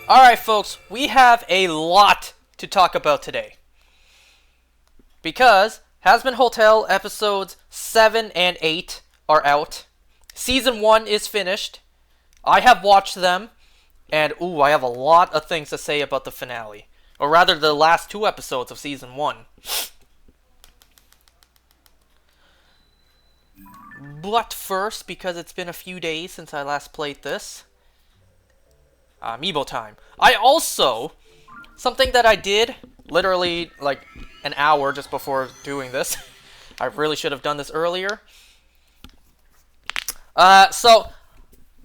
Alright folks, we have a lot to talk about today. Because Hazbin Hotel episodes 7 and 8 are out. Season 1 is finished. I have watched them. And I have a lot of things to say about the finale. Or rather, the last 2 episodes of Season 1. But first, because it's been a few days since I last played this, Amiibo time. I also, something that I did literally like an hour just before doing this. I really should have done this earlier. So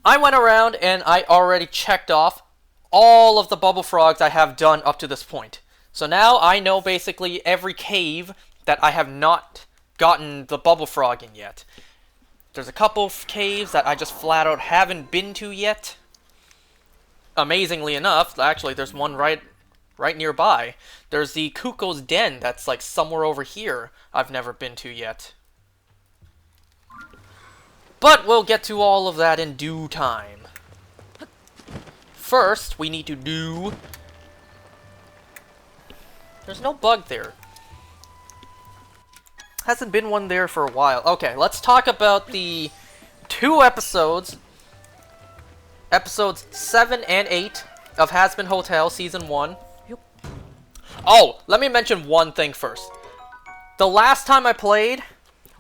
I went around and I already checked off all of the Bubble Frogs I have done up to this point. So now I know basically every cave that I have not gotten the Bubble Frog in yet. There's a couple of caves that I just flat out haven't been to yet. Amazingly enough, actually, there's one right nearby. There's the Kuko's Den that's like somewhere over here I've never been to yet. But we'll get to all of that in due time. First, we need to do... There's no bug there. Hasn't been one there for a while. Okay, let's talk about the 2 episodes. Episodes 7 and 8 of Hazbin Hotel Season 1. Oh, let me mention one thing first. The last time I played,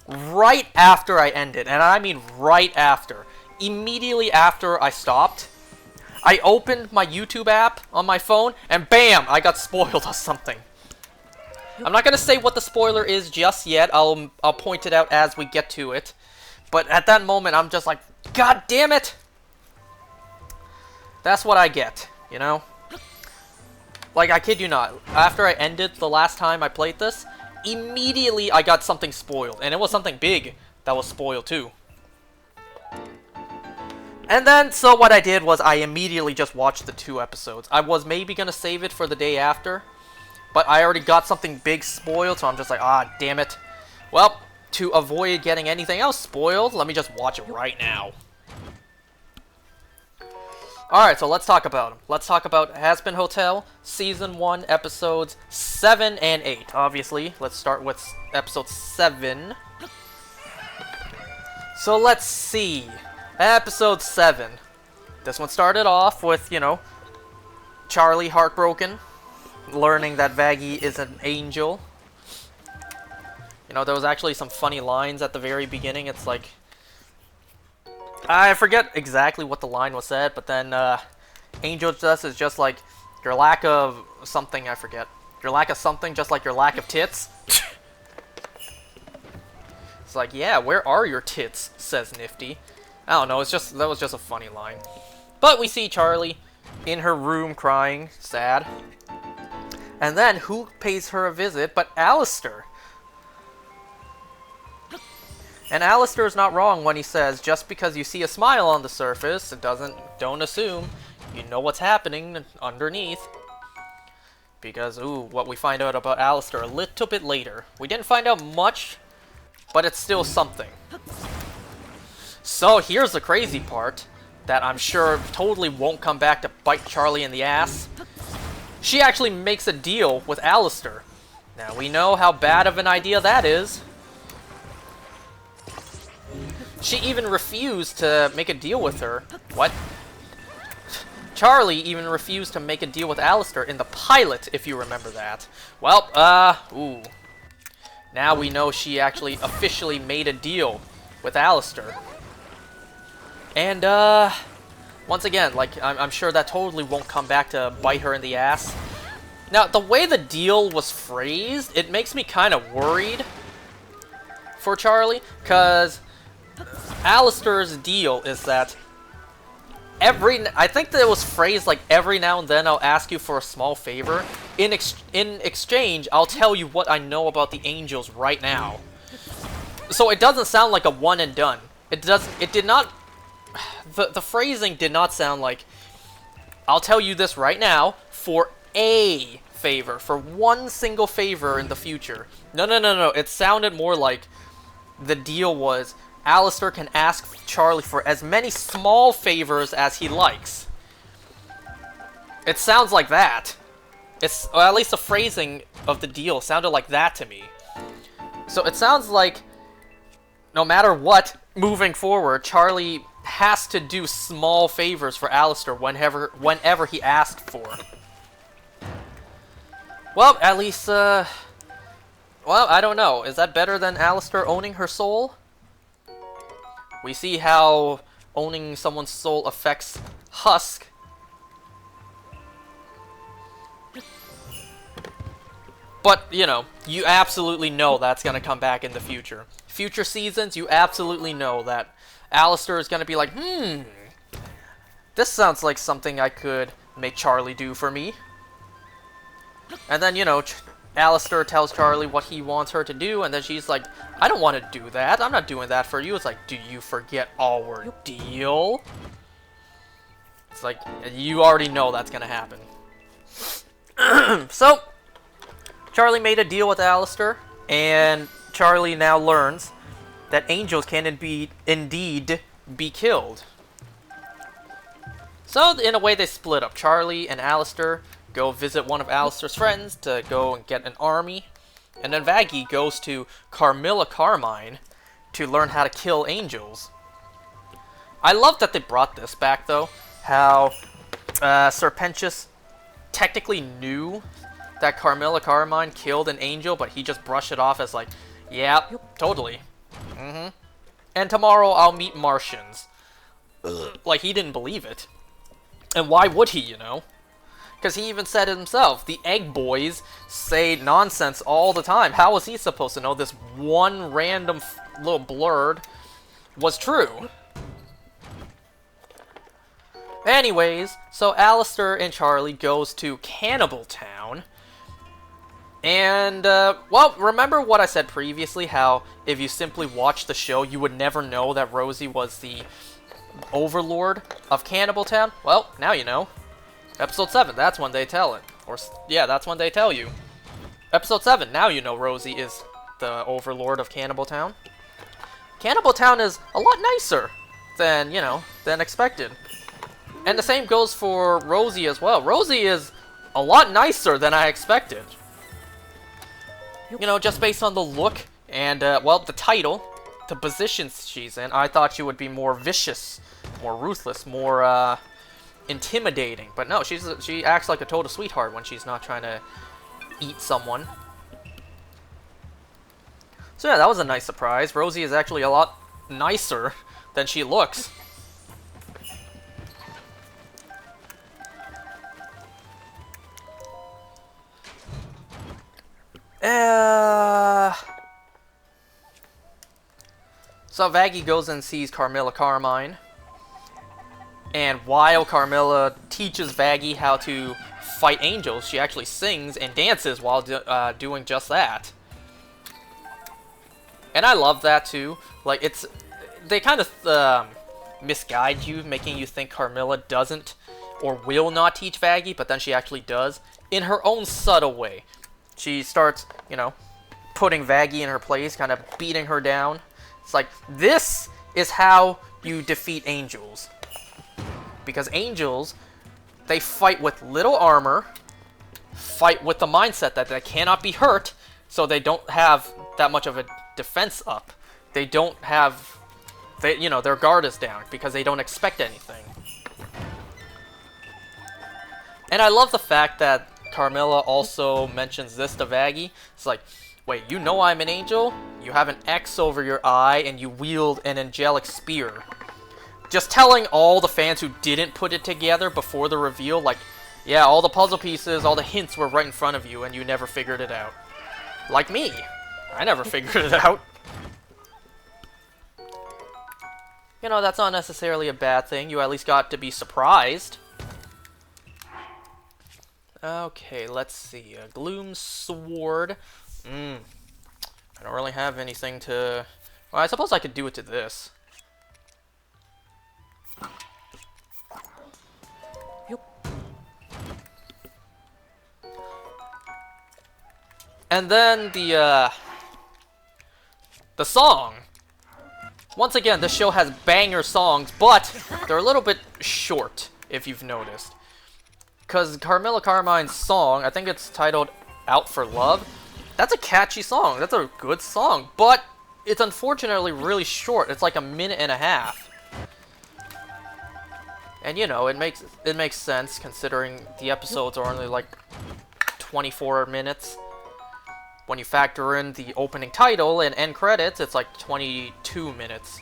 right after I ended, and I mean right after, immediately after I stopped, I opened my YouTube app on my phone, and BAM! I got spoiled or something. I'm not gonna say what the spoiler is just yet. I'll point it out as we get to it. But at that moment, I'm just like, God damn it! That's what I get, you know? Like, I kid you not. After I ended the last time I played this, immediately I got something spoiled. And it was something big that was spoiled too. And then, so what I did was I immediately just watched the 2 episodes. I was maybe gonna save it for the day after, but I already got something big spoiled, so I'm just like, ah, damn it. Well, to avoid getting anything else spoiled, let me just watch it right now. Alright, so let's talk about them. Let's talk about Hazbin Hotel, Season 1, Episodes 7 and 8. Obviously, let's start with Episode 7. So let's see. Episode 7. This one started off with, you know, Charlie heartbroken, learning that Vaggie is an angel. You know, there was actually some funny lines at the very beginning. It's like... I forget exactly what the line was said, but then Angel Dust is just like, your lack of something, I forget. Your lack of something, just like your lack of tits. It's like, yeah, where are your tits, says Nifty. I don't know, that was just a funny line. But we see Charlie in her room crying, sad. And then, who pays her a visit but Alistair? And Alistair is not wrong when he says, just because you see a smile on the surface, don't assume you know what's happening underneath. Because, what we find out about Alistair a little bit later. We didn't find out much, but it's still something. So, here's the crazy part, that I'm sure totally won't come back to bite Charlie in the ass. She actually makes a deal with Alistair. Now, we know how bad of an idea that is. She even refused to make a deal with her. What? Charlie even refused to make a deal with Alistair in the pilot, if you remember that. Well, now we know she actually officially made a deal with Alistair. And, once again, like, I'm sure that totally won't come back to bite her in the ass. Now, the way the deal was phrased, it makes me kind of worried for Charlie, because Alistair's deal is that I think that it was phrased like every now and then I'll ask you for a small favor. In exchange, I'll tell you what I know about the angels right now. So it doesn't sound like a one and done. The phrasing did not sound like, I'll tell you this right now for a favor, for one single favor in the future. No. It sounded more like the deal was, Alistair can ask Charlie for as many small favors as he likes. It sounds like that. Or at least the phrasing of the deal sounded like that to me. So it sounds like no matter what, moving forward, Charlie has to do small favors for Alastor whenever he asked for. Well, at least, well, I don't know. Is that better than Alastor owning her soul? We see how owning someone's soul affects Husk. But, you know, you absolutely know that's going to come back in the future. Future seasons, you absolutely know that Alastor is going to be like, this sounds like something I could make Charlie do for me. And then, you know, Alastor tells Charlie what he wants her to do, and then she's like, I don't want to do that. I'm not doing that for you. It's like, do you forget our deal? It's like, you already know that's going to happen. So, Charlie made a deal with Alastor, and Charlie now learns that angels can indeed be killed. So, in a way, they split up. Charlie and Alastor go visit one of Alastor's friends to go and get an army, and then Vaggie goes to Carmilla Carmine to learn how to kill angels. I love that they brought this back, though, how Serpentius technically knew that Carmilla Carmine killed an angel, but he just brushed it off as like, yeah, totally. And tomorrow I'll meet Martians. Like, he didn't believe it. And why would he, you know? Because he even said it himself. The Egg Boys say nonsense all the time. How was he supposed to know this one random little blurred was true? Anyways, so Alastor and Charlie goes to Cannibal Town. And, well, remember what I said previously, how if you simply watch the show, you would never know that Rosie was the overlord of Cannibal Town? Well, now you know. Episode 7, that's when they tell it. Or, yeah, that's when they tell you. Episode 7, now you know Rosie is the overlord of Cannibal Town. Cannibal Town is a lot nicer than, you know, than expected. And the same goes for Rosie as well. Rosie is a lot nicer than I expected. You know, just based on the look and, well, the title, the positions she's in, I thought she would be more vicious, more ruthless, more, intimidating. But no, she acts like a total sweetheart when she's not trying to eat someone. So yeah, that was a nice surprise. Rosie is actually a lot nicer than she looks. So Vaggie goes and sees Carmilla Carmine. And while Carmilla teaches Vaggie how to fight angels, she actually sings and dances while doing just that. And I love that too. Like, they kind of misguide you, making you think Carmilla doesn't or will not teach Vaggie, but then she actually does, in her own subtle way. She starts, you know, putting Vaggie in her place, kind of beating her down. It's like, this is how you defeat angels. Because angels, they fight with little armor, fight with the mindset that they cannot be hurt, so they don't have that much of a defense up. They don't have, you know, their guard is down because they don't expect anything. And I love the fact that Carmilla also mentions this to Vaggie. It's like, wait, you know I'm an angel? You have an X over your eye and you wield an angelic spear. Just telling all the fans who didn't put it together before the reveal, like, yeah, all the puzzle pieces, all the hints were right in front of you and you never figured it out. Like me. I never figured it out. You know, that's not necessarily a bad thing. You at least got to be surprised. Okay, let's see. A Gloom Sword. I don't really have anything to... Well, I suppose I could do it to this. And then the song. Once again, this show has banger songs, but they're a little bit short, if you've noticed. Because Carmilla Carmine's song, I think it's titled Out for Love, that's a catchy song. That's a good song. But it's unfortunately really short. It's like a minute and a half. And you know, it makes sense considering the episodes are only like 24 minutes. When you factor in the opening title and end credits, it's like 22 minutes.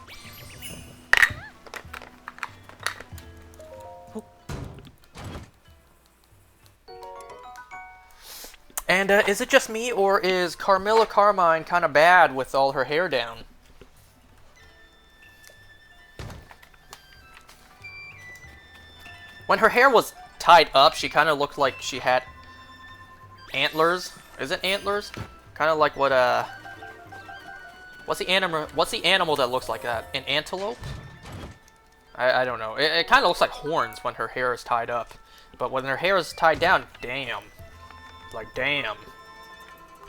And is it just me, or is Carmilla Carmine kind of bad with all her hair down? When her hair was tied up, she kind of looked like she had antlers. Is it antlers? Kind of like what what's the animal that looks like that? An antelope? I don't know. It kind of looks like horns when her hair is tied up, but when her hair is tied down, damn. Like, damn.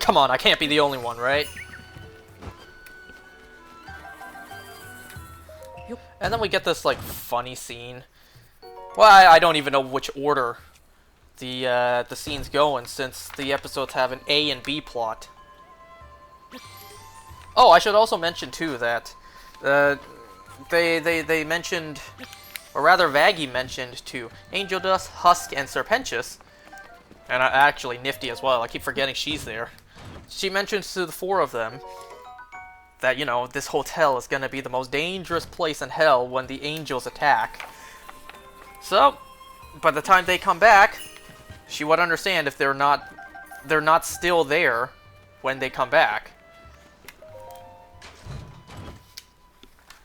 Come on, I can't be the only one, right? And then we get this, like, funny scene. Well, I don't even know which order the scenes go in, since the episodes have an A and B plot. Oh, I should also mention, too, that they mentioned, or rather Vaggie mentioned to Angel Dust, Husk, and Serpentius, and actually Nifty as well. I keep forgetting she's there. She mentions to the four of them that, you know, this hotel is going to be the most dangerous place in hell when the angels attack. So, by the time they come back, she would understand if they're not still there when they come back.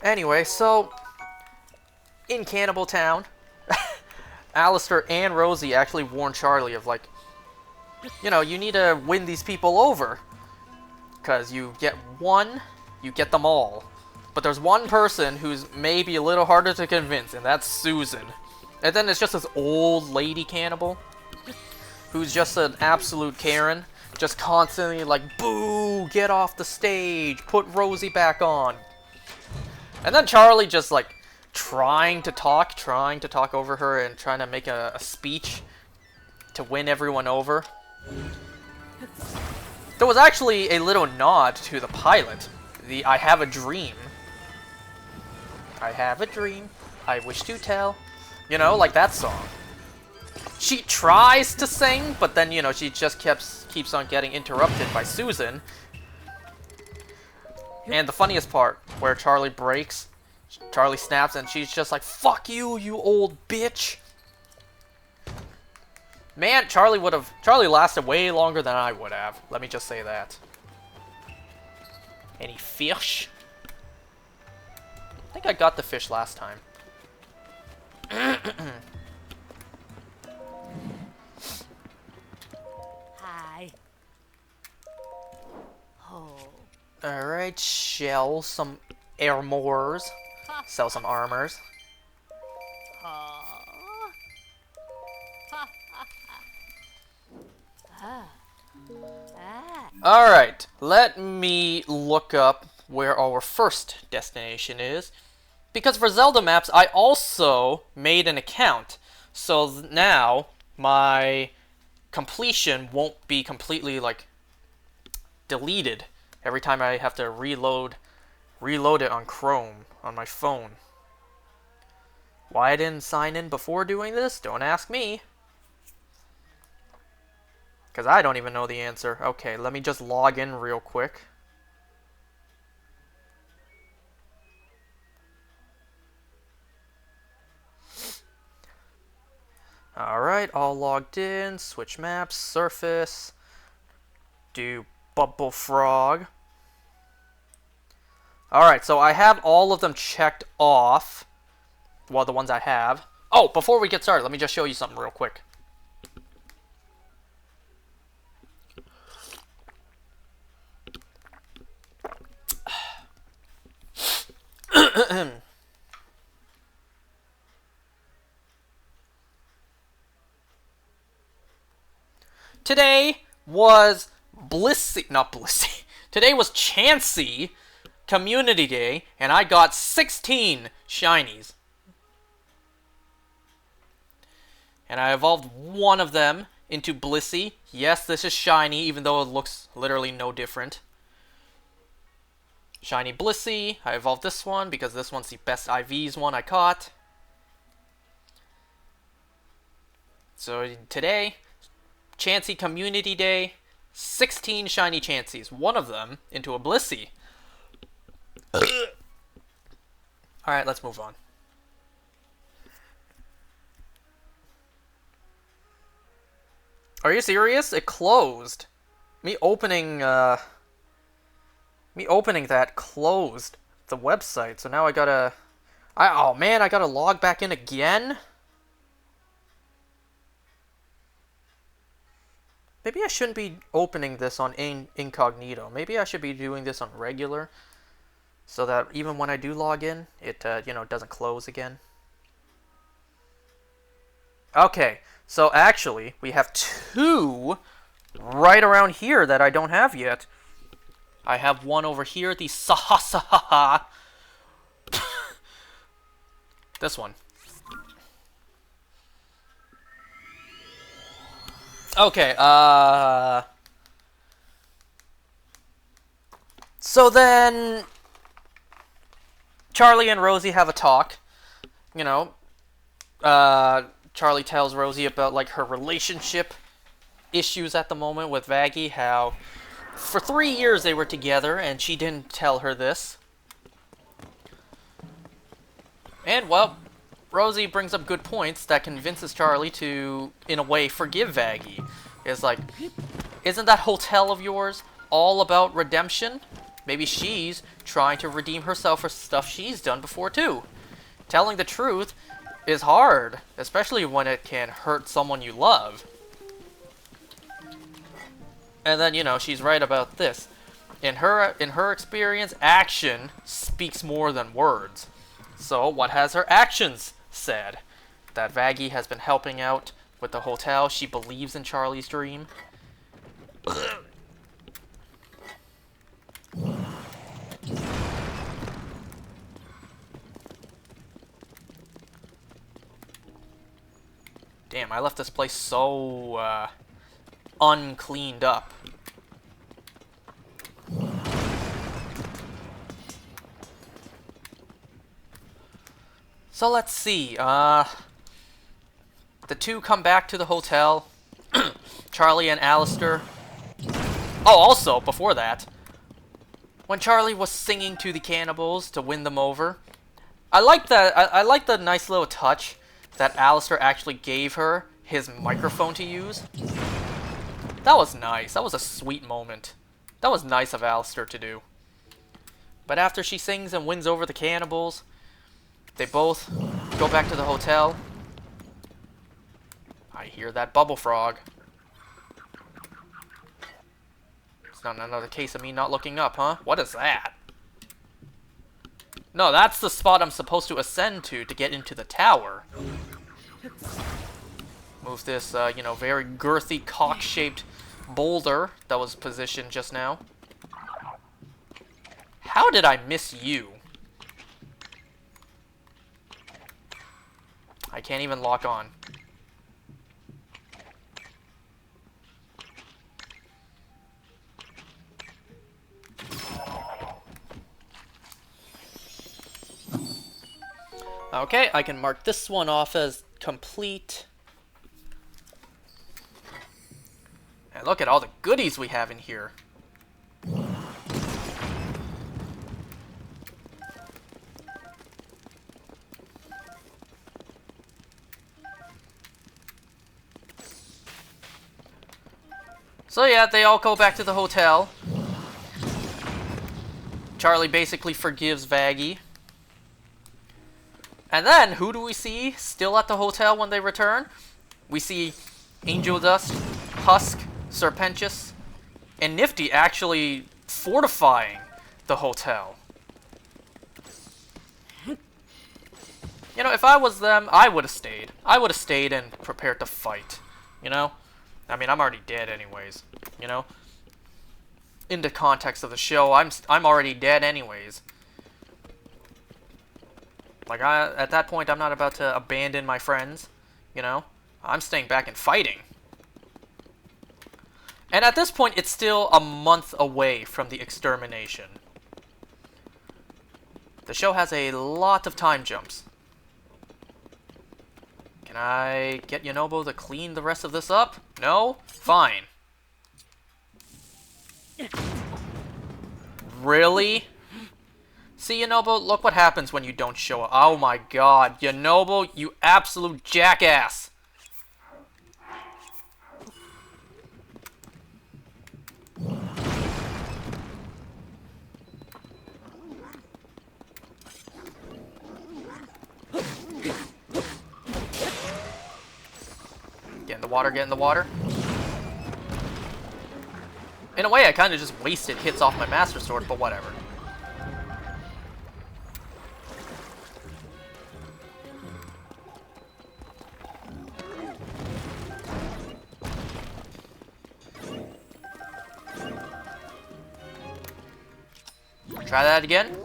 Anyway, so in Cannibal Town, Alistair and Rosie actually warn Charlie of, like, you know, you need to win these people over. Because you get one, you get them all. But there's one person who's maybe a little harder to convince, and that's Susan. And then it's just this old lady cannibal, who's just an absolute Karen. Just constantly like, boo, get off the stage, put Rosie back on. And then Charlie just like, trying to talk over her and trying to make a speech to win everyone over. There was actually a little nod to the pilot, the I have a dream. I have a dream, I wish to tell. You know, like that song. She tries to sing, but then, you know, she just keeps on getting interrupted by Susan. And the funniest part, where Charlie breaks, Charlie snaps, and she's just like, fuck you, you old bitch. Man, Charlie lasted way longer than I would have. Let me just say that. Any fish? I think I got the fish last time. Hi. Oh. Alright, shell some armors. Sell some armors. Alright, let me look up where our first destination is. Because for Zelda maps, I also made an account. So now, my completion won't be completely, like, deleted every time I have to reload it on Chrome, on my phone. Why I didn't sign in before doing this? Don't ask me. Because I don't even know the answer. Okay, let me just log in real quick. Alright, all logged in. Switch maps, surface. Do Bubble Frog. Alright, so I have all of them checked off. Well, the ones I have. Oh, before we get started, let me just show you something real quick. Today was Today was Chansey Community Day, and I got 16 shinies. And I evolved one of them into Blissey. Yes, this is shiny, even though it looks literally no different. Shiny Blissey. I evolved this one because this one's the best IVs one I caught. So today, Chansey Community Day, 16 shiny Chanseys. One of them into a Blissey. Alright, let's move on. Are you serious? It closed. Me opening that closed the website. So now I gotta... oh man, I gotta log back in again? Maybe I shouldn't be opening this on incognito. Maybe I should be doing this on regular, so that even when I do log in, it doesn't close again. Okay, so actually, we have 2 right around here that I don't have yet. I have one over here, the Sahasaha. This one. Okay, so then Charlie and Rosie have a talk. Charlie tells Rosie about, like, her relationship issues at the moment with Vaggie, how for 3 years they were together and she didn't tell her this. And, well, Rosie brings up good points that convinces Charlie to, in a way, forgive Vaggie. It's like, isn't that hotel of yours all about redemption? Maybe she's trying to redeem herself for stuff she's done before, too. Telling the truth is hard, especially when it can hurt someone you love. And then, she's right about this. In her experience, action speaks more than words. So, what has her actions said? That Vaggie has been helping out with the hotel. She believes in Charlie's dream. Damn, I left this place so uncleaned up. So let's see, the 2 come back to the hotel, Charlie and Alistair. Oh, also, before that, when Charlie was singing to the cannibals to win them over, I like that, I like the nice little touch that Alistair actually gave her his microphone to use. That was nice, that was a sweet moment. That was nice of Alistair to do. But after she sings and wins over the cannibals, they both go back to the hotel. I hear that bubble frog. It's not another case of me not looking up, huh? What is that? No, that's the spot I'm supposed to ascend to get into the tower. Move this, very girthy, cock-shaped boulder that was positioned just now. How did I miss you? I can't even lock on. Okay, I can mark this one off as complete. And look at all the goodies we have in here. So yeah, they all go back to the hotel. Charlie basically forgives Vaggie. And then, who do we see still at the hotel when they return? We see Angel Dust, Husk, Serpentius, and Nifty actually fortifying the hotel. If I was them, I would have stayed. I would have stayed and prepared to fight, I mean, I'm already dead anyways, In the context of the show, I'm already dead anyways. Like, at that point, I'm not about to abandon my friends, I'm staying back and fighting. And at this point, it's still a month away from the extermination. The show has a lot of time jumps. Can I get Yunobo to clean the rest of this up? No? Fine. Really? See, Yunobo, look what happens when you don't show up. Oh my god, Yunobo, you absolute jackass! Get in the water, get in the water. In a way, I kind of just wasted hits off my Master Sword, but whatever. Try that again.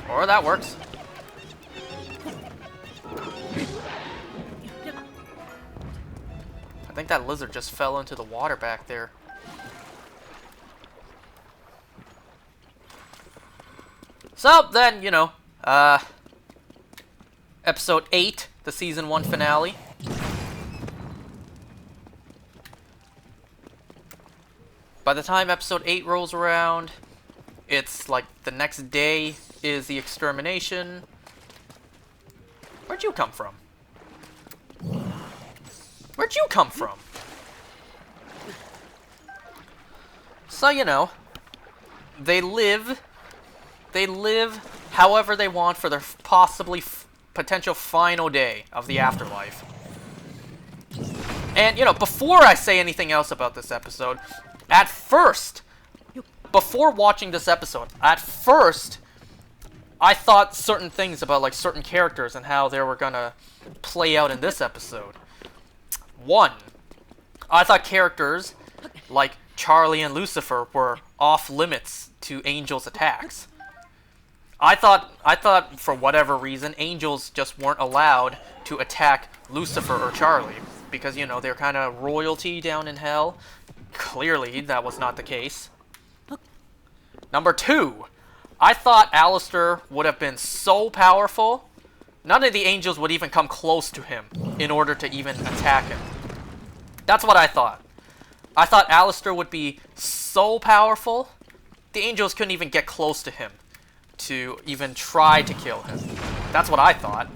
Or that works. I think that lizard just fell into the water back there. So, then, you know, Episode 8, the Season 1 finale. By the time Episode 8 rolls around, it's like the next day is the extermination. Where'd you come from? Where'd you come from? So, you know, they live however they want for their possibly potential final day of the afterlife. And, you know, before I say anything else about this episode, at first, before watching this episode, at first, I thought certain things about, like, certain characters and how they were gonna play out in this episode. One, I thought characters like Charlie and Lucifer were off limits to Angel's attacks. I thought for whatever reason, angels just weren't allowed to attack Lucifer or Charlie because, you know, they're kind of royalty down in hell. Clearly, that was not the case. Number two, I thought Alastor would have been so powerful, none of the angels would even come close to him in order to even attack him. That's what I thought. I thought Alastor would be so powerful, the angels couldn't even get close to him to even try to kill him. That's what I thought.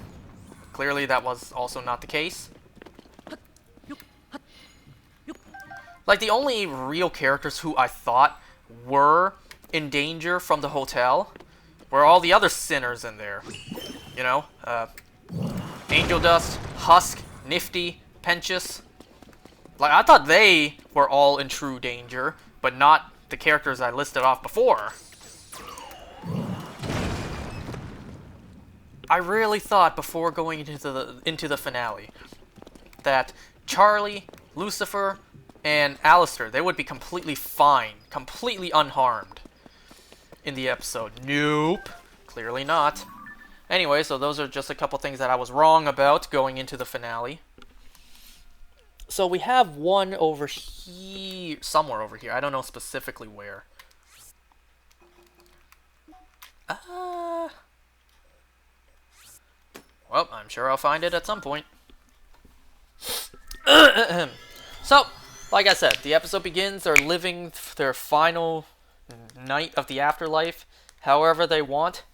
Clearly, that was also not the case. Like, the only real characters who I thought were in danger from the hotel were all the other sinners in there. You know, Angel Dust, Husk, Nifty, Penchus. Like, I thought they were all in true danger, but not the characters I listed off before. I really thought before going into the finale that Charlie, Lucifer, and Alastor, they would be completely fine, completely unharmed in the episode. Nope, clearly not. Anyway, so those are just a couple things that I was wrong about going into the finale. So we have one over here, somewhere over here. I don't know specifically where. Well, I'm sure I'll find it at some point. So, like I said, the episode begins. They're living their final night of the afterlife however they want.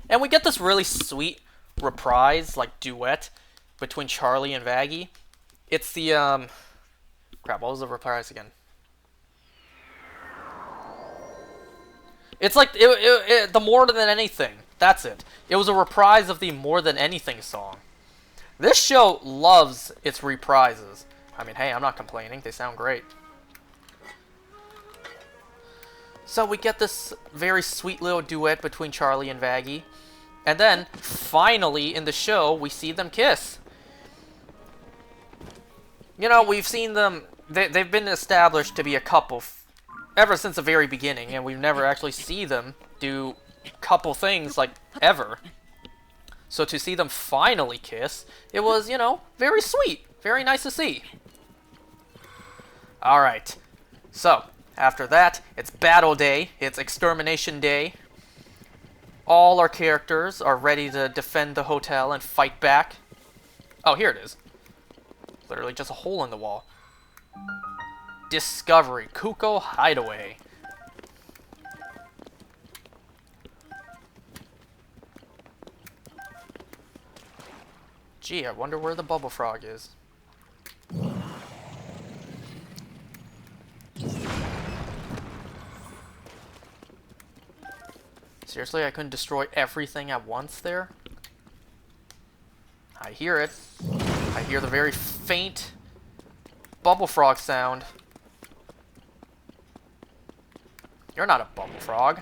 And we get this really sweet reprise, like duet, between Charlie and Vaggie. It's the, crap, what was the reprise again? It's like, the More Than Anything. That's it. It was a reprise of the More Than Anything song. This show loves its reprises. I mean, hey, I'm not complaining. They sound great. So we get this very sweet little duet between Charlie and Vaggie. And then, finally, in the show, we see them kiss. You know, we've seen them... They've been established to be a couple ever since the very beginning, and we've never actually seen them do couple things, like, ever. So to see them finally kiss, it was, you know, very sweet. Very nice to see. Alright. So, after that, it's battle day. It's extermination day. All our characters are ready to defend the hotel and fight back. Oh, here it is. Literally just a hole in the wall. Discovery. Kuko Hideaway. Gee, I wonder where the bubble frog is. Seriously, I couldn't destroy everything at once there? I hear it. I hear the very faint bubble frog sound. You're not a bubble frog.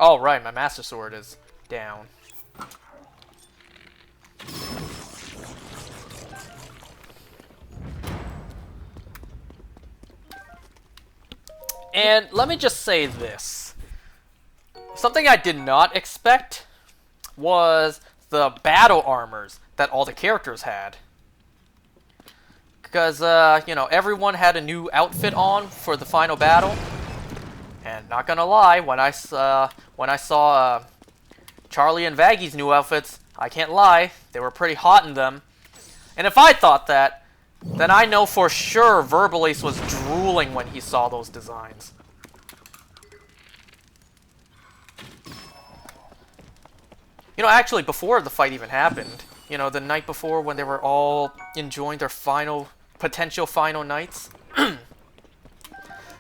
Oh, right, my Master Sword is down. And let me just say this. Something I did not expect was the battle armors that all the characters had. Because, you know, everyone had a new outfit on for the final battle. And not gonna lie, when I saw Charlie and Vaggy's new outfits, I can't lie, they were pretty hot in them. And if I thought that, then I know for sure Verbalace was drooling when he saw those designs. You know, actually, before the fight even happened, you know, the night before when they were all enjoying their potential final nights,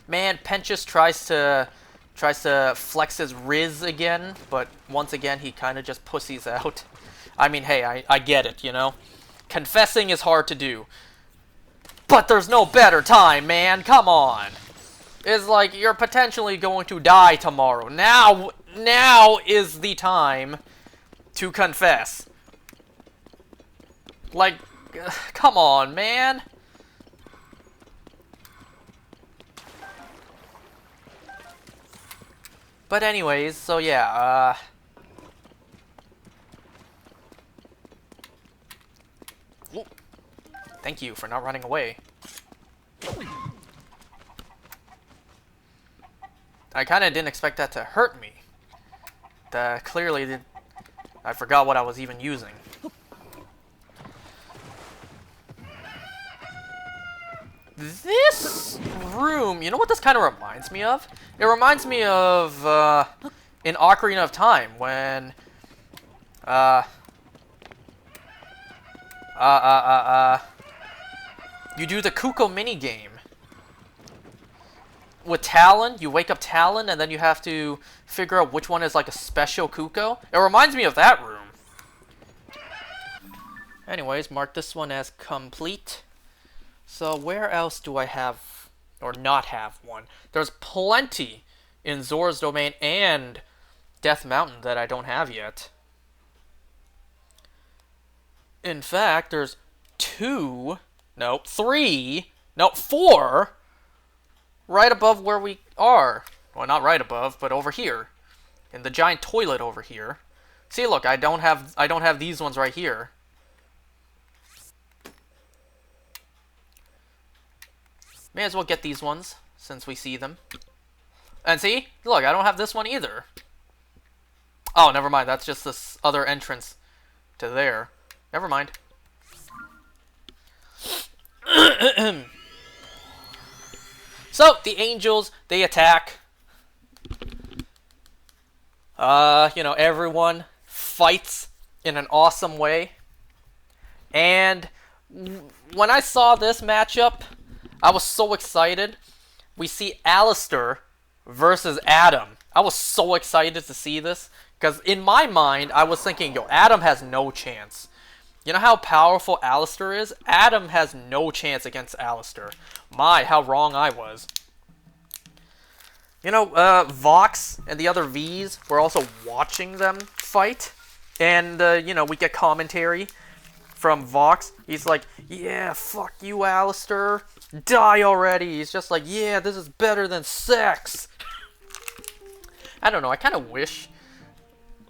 man, Penchus tries to flex his Riz again, but once again, he kind of just pussies out. I mean, hey, I get it, you know? Confessing is hard to do. But there's no better time, man. Come on. It's like you're potentially going to die tomorrow. Now is the time to confess. Like, come on, man. But anyways, so yeah, Ooh. Thank you for not running away. I kind of didn't expect that to hurt me. Clearly, I forgot what I was even using. This room, you know what this kind of reminds me of? It reminds me of, in Ocarina of Time, when, you do the Kuko minigame. With Talon, you wake up Talon, and then you have to figure out which one is like a special Kuko. It reminds me of that room. Anyways, mark this one as complete. So where else do I have, or not have one? There's plenty in Zora's Domain and Death Mountain that I don't have yet. In fact, there's 4, right above where we are. Well, not right above, but over here. In the giant toilet over here. See, look, I don't have these ones right here. May as well get these ones, since we see them. And see? Look, I don't have this one either. Oh, never mind. That's just this other entrance to there. Never mind. So, the angels, they attack. You know, everyone fights in an awesome way. And when I saw this matchup, I was so excited. We see Alistair versus Adam. I was so excited to see this. Because in my mind, I was thinking, yo, Adam has no chance. You know how powerful Alistair is? Adam has no chance against Alistair. My, how wrong I was. You know, Vox and the other Vs were also watching them fight. And, you know, we get commentary from Vox. He's like, yeah, fuck you, Alistair. Die already. He's just like, yeah, this is better than sex. I don't know, I kind of wish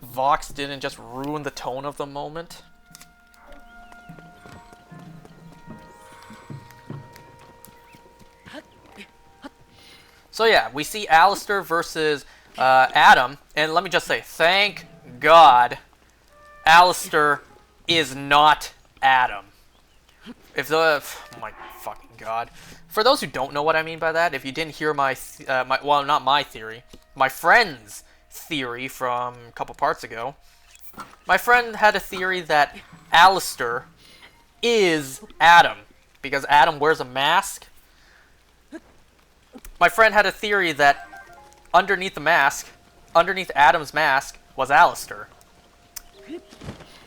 Vox didn't just ruin the tone of the moment. So yeah, we see Alistair versus Adam, and let me just say, thank God Alistair is not Adam. Oh my fucking God. For those who don't know what I mean by that, if you didn't hear well, not my theory, my friend's theory from a couple parts ago, my friend had a theory that Alistair is Adam, because Adam wears a mask. My friend had a theory that underneath the mask, underneath Adam's mask, was Alistair.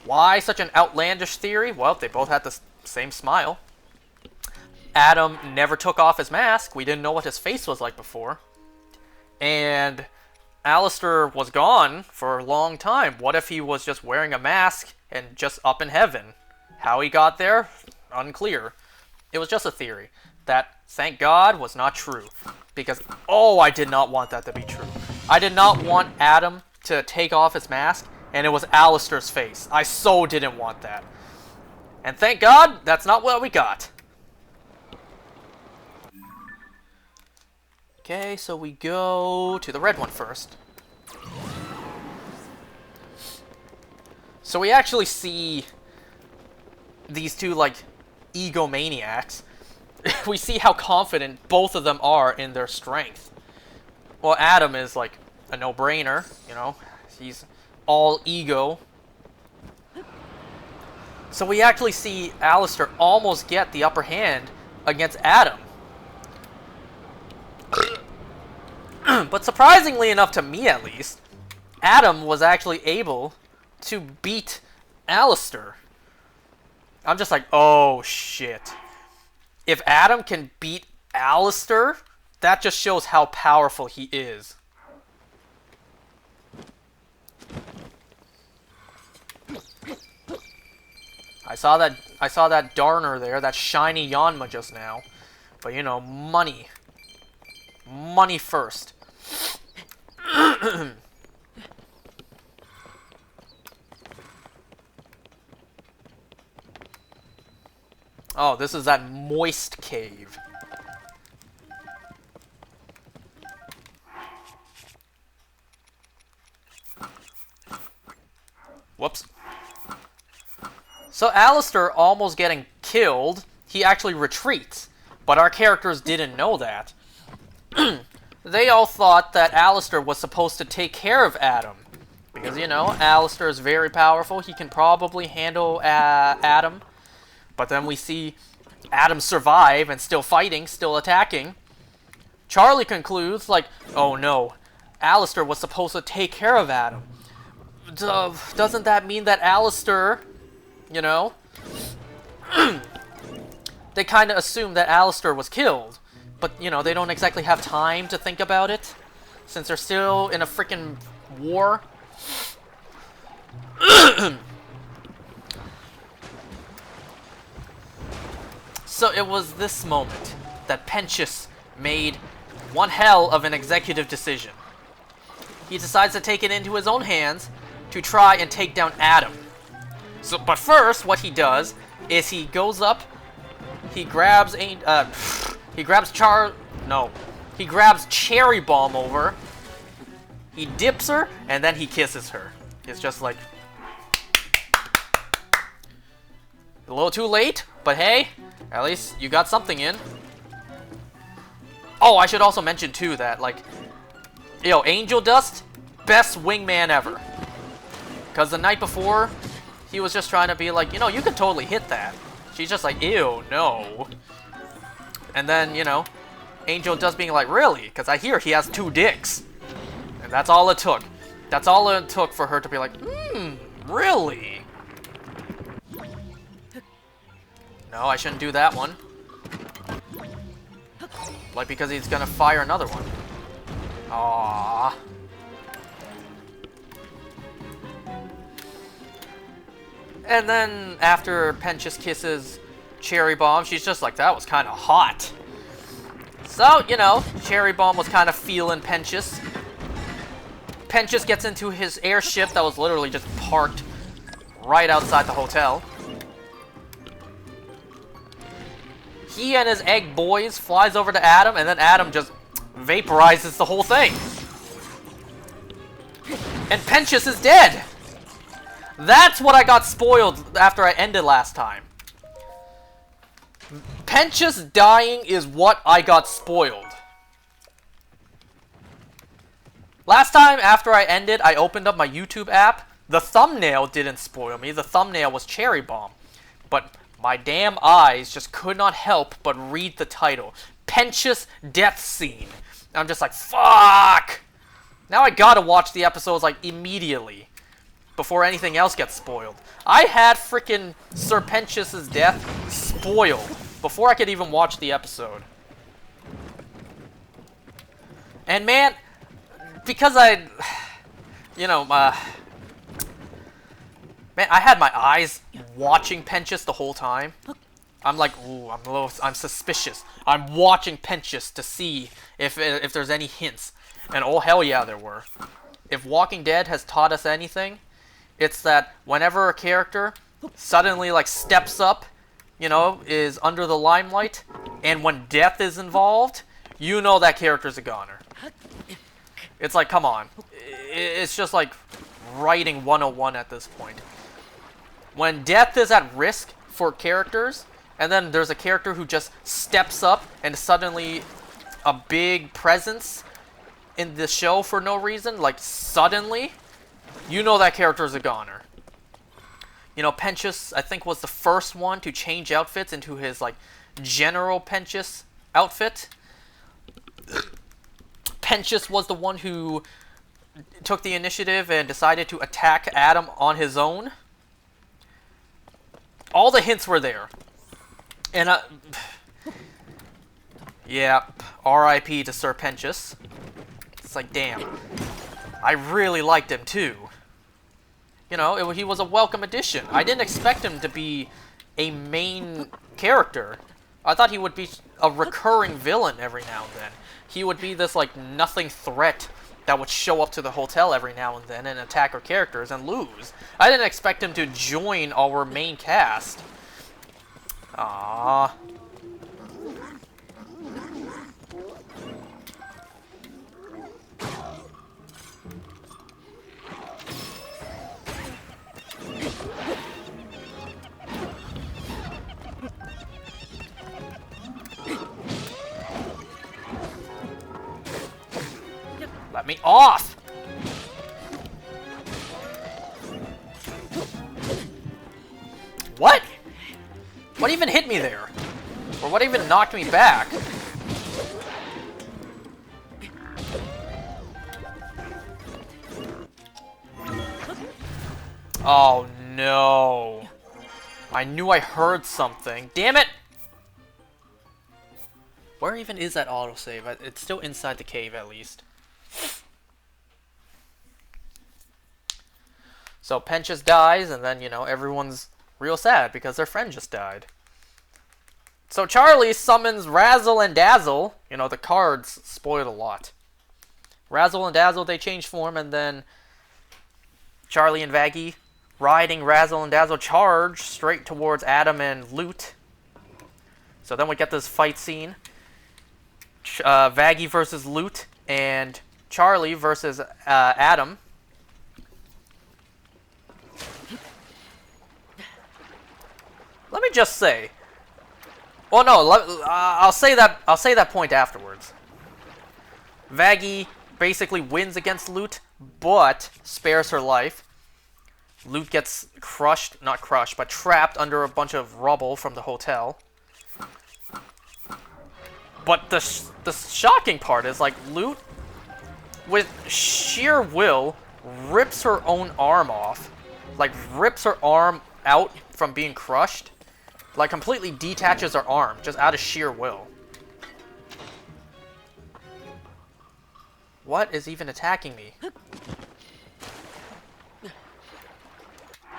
Why such an outlandish theory? Well, they both had the same smile. Adam never took off his mask. We didn't know what his face was like before. And Alistair was gone for a long time. What if he was just wearing a mask and just up in heaven? How he got there? Unclear. It was just a theory that, thank God, was not true. Because, oh, I did not want that to be true. I did not want Adam to take off his mask, and it was Alistair's face. I so didn't want that. And thank God, that's not what we got. Okay, so we go to the red one first. So we actually see these two, like, egomaniacs. We see how confident both of them are in their strength. Well, Adam is, like, a no-brainer, you know. He's all ego. So we actually see Alistair almost get the upper hand against Adam. But surprisingly enough, to me at least, Adam was actually able to beat Alistair. I'm just like, oh shit. If Adam can beat Alistair, that just shows how powerful he is. I saw that Darner there, that shiny Yanma just now. But you know, money. Money first. Oh, this is that moist cave. Whoops. So Alistair almost getting killed, he actually retreats. But our characters didn't know that. They all thought that Alistair was supposed to take care of Adam. Because, you know, Alistair is very powerful. He can probably handle Adam. But then we see Adam survive and still fighting, still attacking. Charlie concludes, like, oh no, Alistair was supposed to take care of Adam. Doesn't that mean that Alistair, you know, they kind of assume that Alistair was killed. But, you know, they don't exactly have time to think about it, since they're still in a freaking war. So it was this moment that Pentious made one hell of an executive decision. He decides to take it into his own hands to try and take down Adam. So, but first, what he does is he goes up, he grabs he grabs Cherry Bomb over, he dips her, and then he kisses her. It's just like, a little too late, but hey, at least you got something in. Oh, I should also mention too that, like, yo, Angel Dust, best wingman ever. Because the night before, he was just trying to be like, you know, you could totally hit that. She's just like, ew, no. And then, you know, Angel Dust being like, really? Because I hear he has 2 dicks. And that's all it took. That's all it took for her to be like, really? No, I shouldn't do that one. Like, because he's gonna fire another one. Aww. And then after Pentious kisses Cherry Bomb, she's just like, that was kind of hot. So, you know, Cherry Bomb was kind of feeling Pentious. Pentious gets into his airship that was literally just parked right outside the hotel. He and his egg boys flies over to Adam, and then Adam just vaporizes the whole thing. And Pentious is dead! That's what I got spoiled after I ended last time. Pentious dying is what I got spoiled. Last time, after I ended, I opened up my YouTube app. The thumbnail didn't spoil me. The thumbnail was Cherry Bomb. But my damn eyes just could not help but read the title. Pentious Death Scene. And I'm just like, fuck! Now I gotta watch the episodes, like, immediately. Before anything else gets spoiled. I had freaking Sir Pentious' death spoiled before I could even watch the episode. And man, because you know, man, I had my eyes watching Pentious the whole time. I'm like, ooh, I'm suspicious. I'm watching Pentious to see if there's any hints. And oh hell yeah, there were. If Walking Dead has taught us anything, it's that whenever a character suddenly, like, steps up, you know, is under the limelight, and when death is involved, you know that character's a goner. It's like, come on. It's just like writing 101 at this point. When death is at risk for characters, and then there's a character who just steps up and suddenly a big presence in the show for no reason, like suddenly, you know that character is a goner. You know, Pentious, I think, was the first one to change outfits into his, like, General Pentious outfit. Pentious was the one who took the initiative and decided to attack Adam on his own. All the hints were there. And, yeah, R.I.P. to Sir Pentious. It's like, damn. I really liked him, too. You know, he was a welcome addition. I didn't expect him to be a main character. I thought he would be a recurring villain every now and then. He would be this, like, nothing threat that would show up to the hotel every now and then and attack our characters and lose. I didn't expect him to join our main cast. Aww. Let me off! What? What even hit me there? Or what even knocked me back? Oh no. I knew I heard something. Damn it! Where even is that autosave? It's still inside the cave at least. So Pentious dies, and then, you know, everyone's real sad because their friend just died. So Charlie summons Razzle and Dazzle. You know, the cards spoiled a lot. Razzle and Dazzle, they change form, and then Charlie and Vaggie, riding Razzle and Dazzle, charge straight towards Adam and Loot. So then we get this fight scene. Vaggie versus Loot, and Charlie versus Adam. Let me just say. Well, no. I'll say that point afterwards. Vaggie basically wins against Loot, but spares her life. Loot gets crushed, not crushed, but trapped under a bunch of rubble from the hotel. But the shocking part is, like, Loot, with sheer will, rips her own arm off. Like, rips her arm out from being crushed. Like, completely detaches her arm, just out of sheer will. What is even attacking me?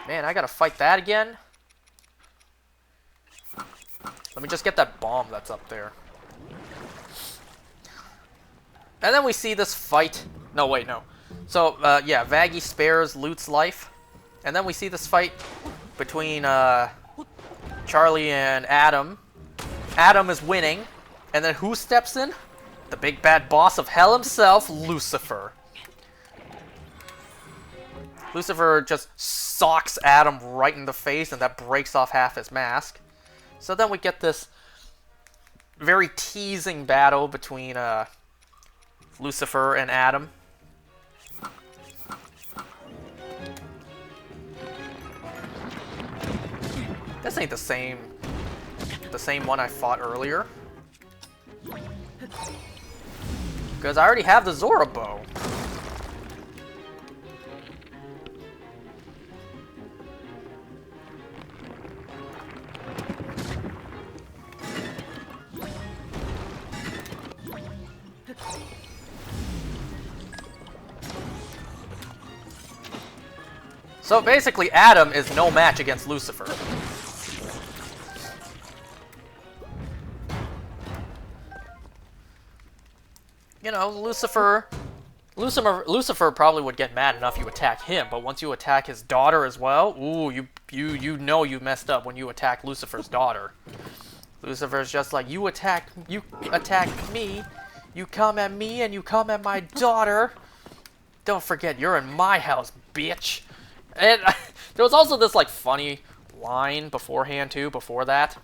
Man, I gotta fight that again? Let me just get that bomb that's up there. And then we see this fight. No, wait, no. So, yeah, Vaggie spares Lut's life. And then we see this fight between Charlie and Adam. Adam is winning. And then who steps in? The big bad boss of hell himself, Lucifer. Lucifer just socks Adam right in the face, and that breaks off half his mask. So then we get this very teasing battle between Lucifer and Adam. This ain't the same one I fought earlier. Because I already have the Zora bow. So basically, Adam is no match against Lucifer. You know, Lucifer probably would get mad enough you attack him, but once you attack his daughter as well, ooh, you know you messed up when you attack Lucifer's daughter. Lucifer's just like, you attack me, you come at me, and you come at my daughter. Don't forget, you're in my house, bitch. And there was also this, like, funny line beforehand, too, before that.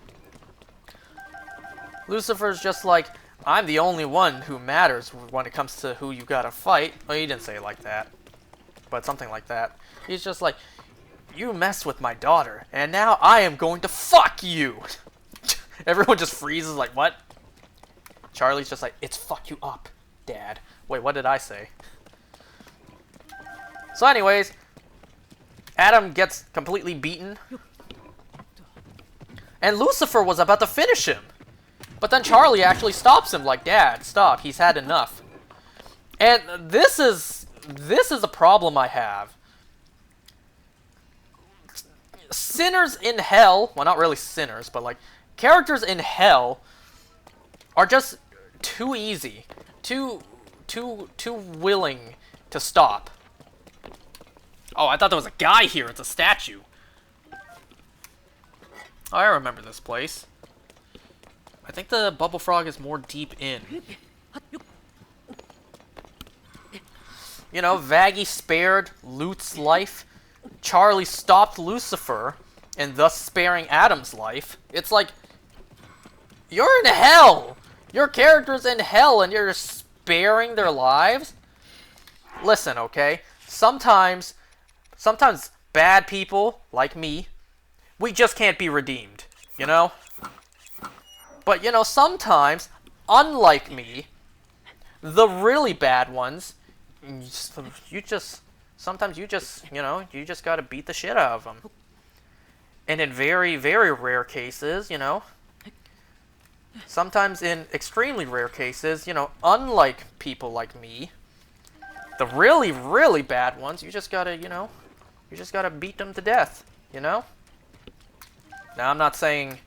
Lucifer's just like, I'm the only one who matters when it comes to who you gotta fight. Well, he didn't say it like that, but something like that. He's just like, you messed with my daughter, and now I am going to fuck you. Everyone just freezes like, what? Charlie's just like, it's fuck you up, Dad. Wait, what did I say? So anyways, Adam gets completely beaten. And Lucifer was about to finish him. But then Charlie actually stops him like, Dad, stop, he's had enough. And this is a problem I have. Sinners in hell, well, not really sinners, but like characters in hell are just too easy, too willing to stop. Oh, I thought there was a guy here. It's a statue. Oh, I remember this place. I think the Bubble Frog is more deep in. You know, Vaggie spared Lut's life. Charlie stopped Lucifer, and thus sparing Adam's life. It's like, you're in hell! Your character's in hell, and you're sparing their lives? Listen, okay? Sometimes bad people, like me, we just can't be redeemed, you know? But, you know, sometimes, unlike me, the really bad ones, sometimes you just, you know, you just gotta beat the shit out of them. And in very, very rare cases, you know, sometimes in extremely rare cases, you know, unlike people like me, the really, really bad ones, you just gotta, you know, you just gotta beat them to death, you know? Now, I'm not saying,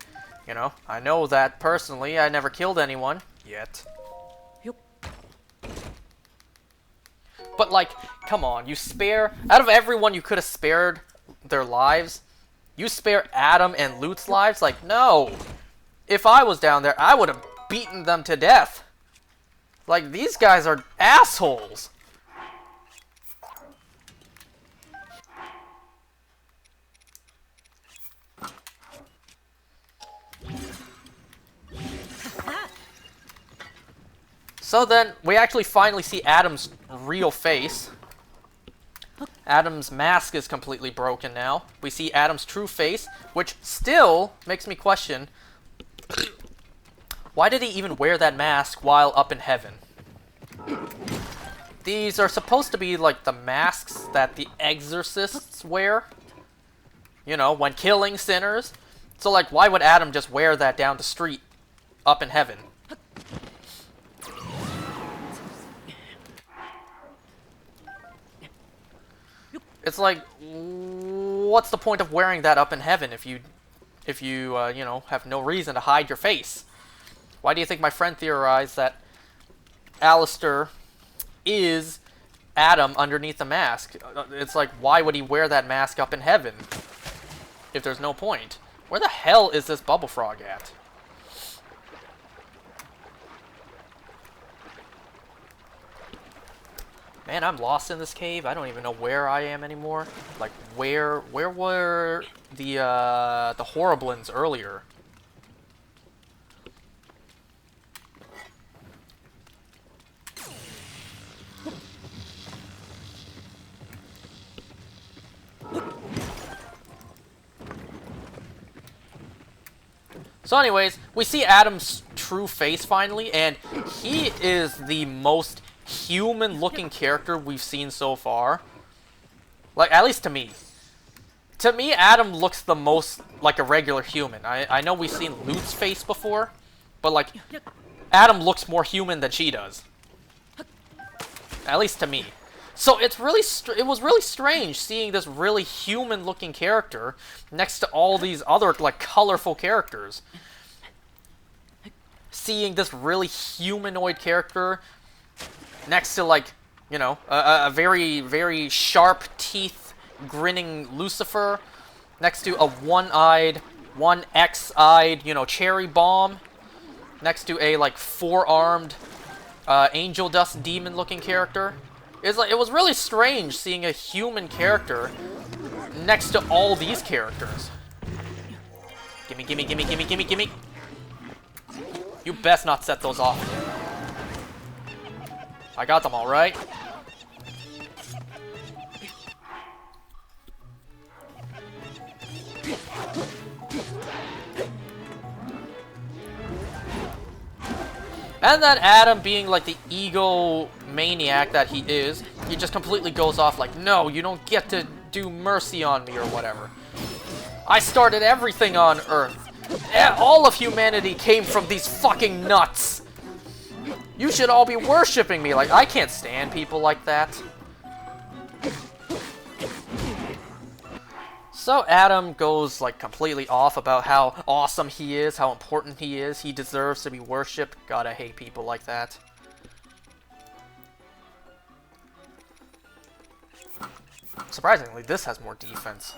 you know, I know that personally, I never killed anyone, yet. But, like, come on, you spare, out of everyone you could have spared their lives, you spare Adam and Lut's lives? Like, no! If I was down there, I would have beaten them to death. Like, these guys are assholes. So then, we actually finally see Adam's real face. Adam's mask is completely broken now. We see Adam's true face, which still makes me question, why did he even wear that mask while up in heaven? These are supposed to be like the masks that the exorcists wear, you know, when killing sinners. So like, why would Adam just wear that down the street up in heaven? It's like, what's the point of wearing that up in heaven if you you know, have no reason to hide your face? Why do you think my friend theorized that Alistair is Adam underneath the mask? It's like, why would he wear that mask up in heaven if there's no point? Where the hell is this Bubble Frog at? Man, I'm lost in this cave. I don't even know where I am anymore. Like, where were the Horriblins earlier? So anyways, we see Adam's true face finally, and he is the most human-looking character we've seen so far. Like, at least to me. To me, Adam looks the most like a regular human. I know we've seen Lute's face before, but like, Adam looks more human than she does. At least to me. So it's really, it was really strange seeing this really human-looking character next to all these other like colorful characters. Seeing this really humanoid character next to, like, you know, a very, very sharp teeth grinning Lucifer, next to a one-eyed, one X-eyed, you know, cherry bomb, next to a like four-armed angel dust demon looking character. It's like, it was really strange seeing a human character next to all these characters. Gimme, gimme, gimme, gimme, gimme, gimme. You best not set those off. I got them all right. And then Adam, being like the ego maniac that he is, he just completely goes off like, no, you don't get to do mercy on me or whatever. I started everything on Earth. All of humanity came from these fucking nuts. You should all be worshipping me. Like, I can't stand people like that. So Adam goes like completely off about how awesome he is, how important he is. He deserves to be worshipped. God, I hate people like that. Surprisingly, this has more defense.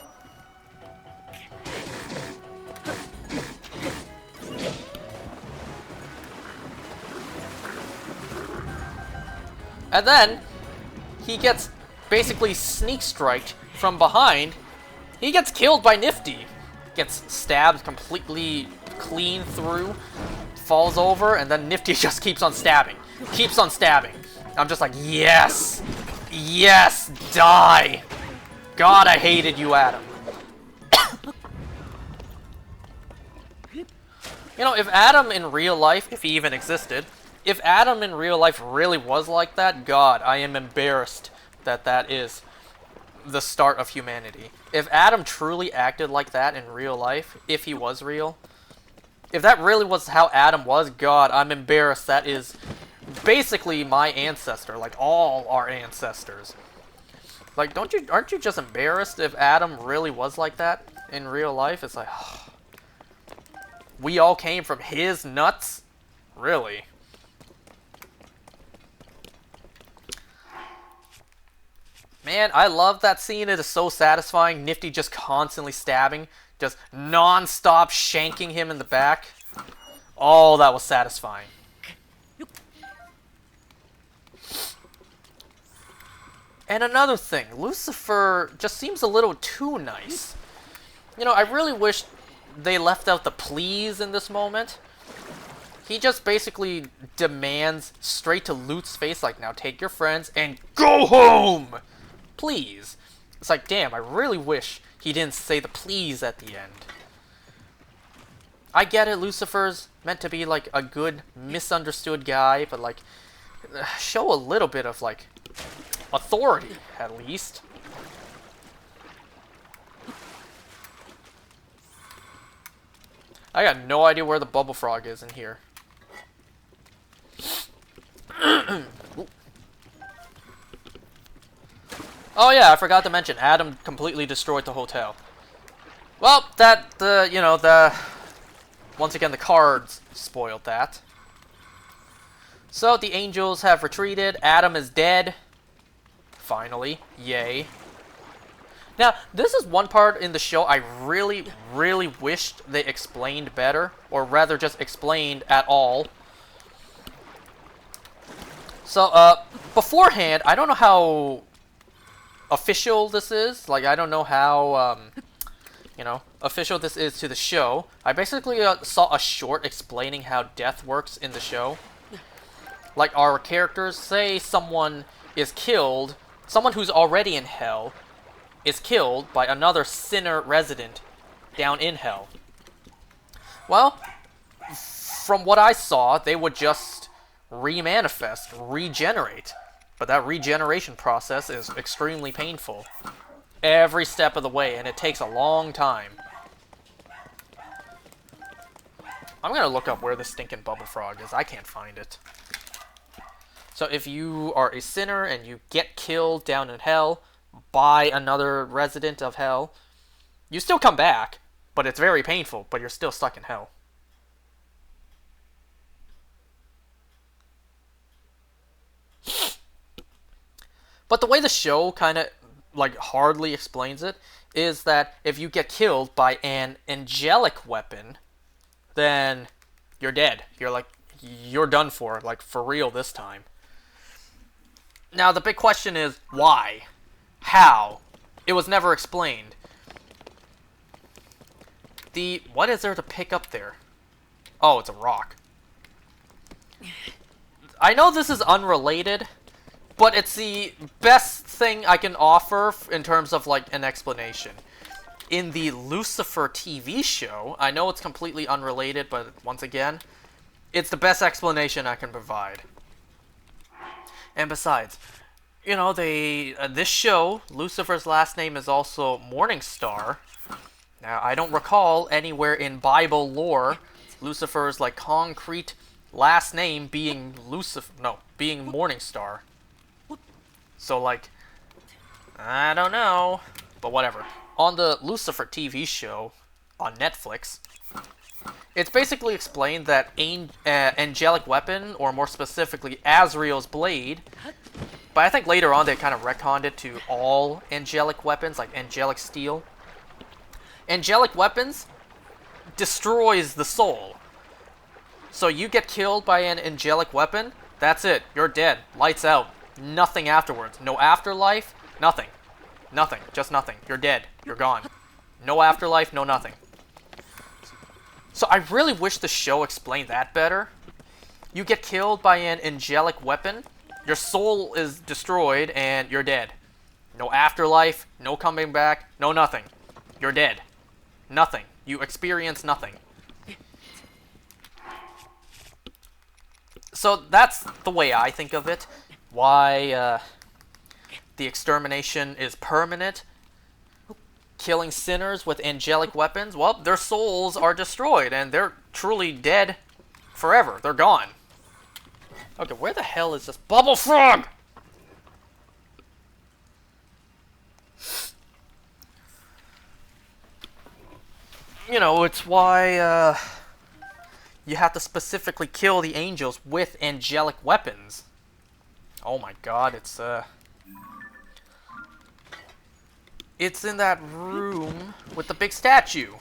And then he gets basically sneak striked from behind. He gets killed by Nifty. Gets stabbed completely clean through. Falls over, and then Nifty just keeps on stabbing. Keeps on stabbing. I'm just like, yes! Yes! Die! God, I hated you, Adam. You know, if Adam in real life, if he even existed, if Adam in real life really was like that, God, I am embarrassed that that is the start of humanity. If Adam truly acted like that in real life, if he was real, if that really was how Adam was, God, I'm embarrassed. That is basically my ancestor, like all our ancestors. Like, aren't you just embarrassed if Adam really was like that in real life? It's like, we all came from his nuts? Really? Man, I love that scene. It is so satisfying. Nifty just constantly stabbing, just non-stop shanking him in the back. Oh, that was satisfying. And another thing, Lucifer just seems a little too nice. You know, I really wish they left out the please in this moment. He just basically demands straight to Lute's face, like, now take your friends and go home! Please. It's like, damn, I really wish he didn't say the please at the end. I get it, Lucifer's meant to be, like, a good, misunderstood guy, but, like, show a little bit of, like, authority, at least. I got no idea where the Bubble Frog is in here. Oh yeah, I forgot to mention, Adam completely destroyed the hotel. Well, once again, the cards spoiled that. So, the angels have retreated, Adam is dead. Finally, yay. Now, this is one part in the show I really, really wished they explained better, or rather just explained at all. So, beforehand, I don't know how official this is. Like, I don't know how, official this is to the show. I basically saw a short explaining how death works in the show. Like, our characters, say someone is killed, someone who's already in hell is killed by another sinner resident down in hell. Well, from what I saw, they would just remanifest, regenerate. But that regeneration process is extremely painful. Every step of the way, and it takes a long time. I'm gonna look up where the stinking bubble frog is. I can't find it. So if you are a sinner and you get killed down in hell by another resident of hell, you still come back, but it's very painful, but you're still stuck in hell. But the way the show kind of, like, hardly explains it is that if you get killed by an angelic weapon, then you're dead. You're done for, like, for real this time. Now, the big question is, why? How? It was never explained. What is there to pick up there? Oh, it's a rock. I know this is unrelated, but it's the best thing I can offer in terms of, like, an explanation. In the Lucifer TV show, I know it's completely unrelated, but once again, it's the best explanation I can provide. And besides, this show, Lucifer's last name is also Morningstar. Now, I don't recall anywhere in Bible lore Lucifer's, like, concrete last name being being Morningstar. So, like, I don't know, but whatever. On the Lucifer TV show on Netflix, it's basically explained that angelic weapon, or more specifically, Azrael's blade, but I think later on they kind of retconned it to all angelic weapons, like angelic steel. Angelic weapons destroys the soul. So you get killed by an angelic weapon, that's it, you're dead, lights out, nothing afterwards, no afterlife, nothing. Nothing, just nothing. You're dead. You're gone. No afterlife, no nothing. So I really wish the show explained that better. You get killed by an angelic weapon, your soul is destroyed, and you're dead. No afterlife, no coming back, no nothing. You're dead. Nothing. You experience nothing. So that's the way I think of it. Why, the extermination is permanent. Killing sinners with angelic weapons, well, their souls are destroyed, and they're truly dead forever. They're gone. Okay, where the hell is this bubble frog? It's why, you have to specifically kill the angels with angelic weapons. Oh my god, it's in that room with the big statue.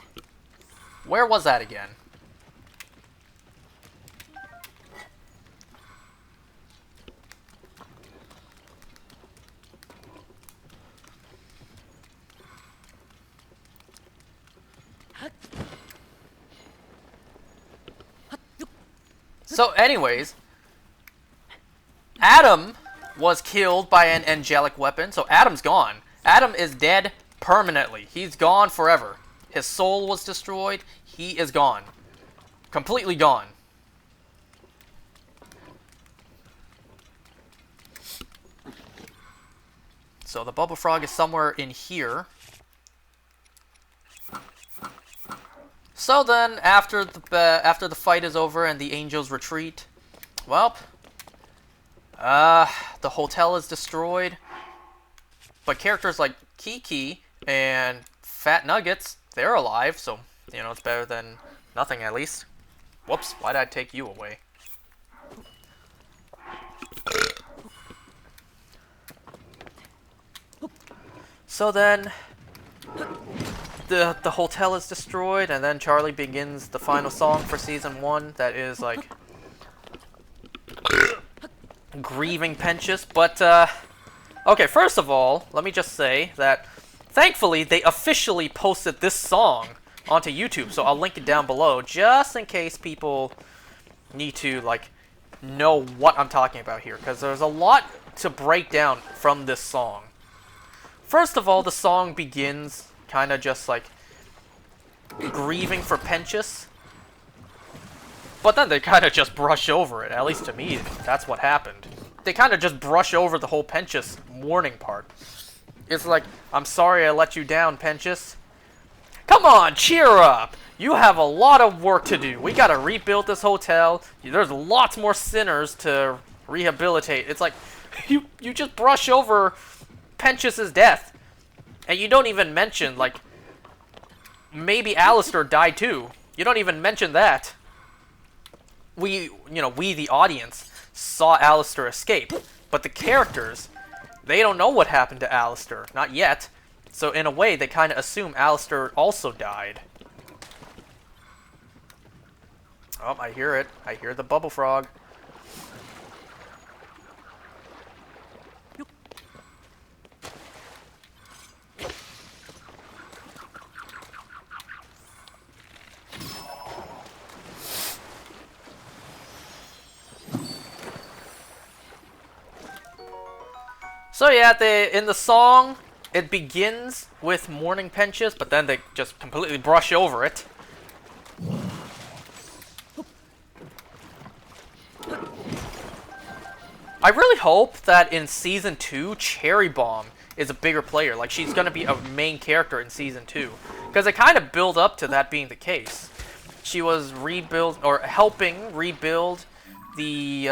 Where was that again? So anyways, Adam was killed by an angelic weapon, so Adam's gone. Adam is dead permanently. He's gone forever. His soul was destroyed. He is gone. Completely gone. So the bubble frog is somewhere in here. So then, after the fight is over and the angels retreat, well, the hotel is destroyed. But characters like Kiki and Fat Nuggets, they're alive, so, you know, it's better than nothing at least. Whoops, why did I take you away? So then, the hotel is destroyed, and then Charlie begins the final song for Season 1 that is, like, grieving Penchus. But, okay, first of all, let me just say that, thankfully, they officially posted this song onto YouTube, so I'll link it down below, just in case people need to, like, know what I'm talking about here, because there's a lot to break down from this song. First of all, the song begins kind of just like grieving for Penchus, but then they kind of just brush over it. At least to me, that's what happened. They kind of just brush over the whole Penchus mourning part. It's like, I'm sorry I let you down, Penchus. Come on, cheer up! You have a lot of work to do. We gotta rebuild this hotel. There's lots more sinners to rehabilitate. It's like, you just brush over Penchus' death. And you don't even mention, like, maybe Alistair died too. You don't even mention that. We, the audience, saw Alistair escape. But the characters, they don't know what happened to Alistair. Not yet. So in a way, they kind of assume Alistair also died. Oh, I hear it. I hear the bubble frog. So yeah, in the song, it begins with mourning Penchus, but then they just completely brush over it. I really hope that in Season 2, Cherry Bomb is a bigger player. Like, she's going to be a main character in Season 2. Because it kind of built up to that being the case. She was helping rebuild the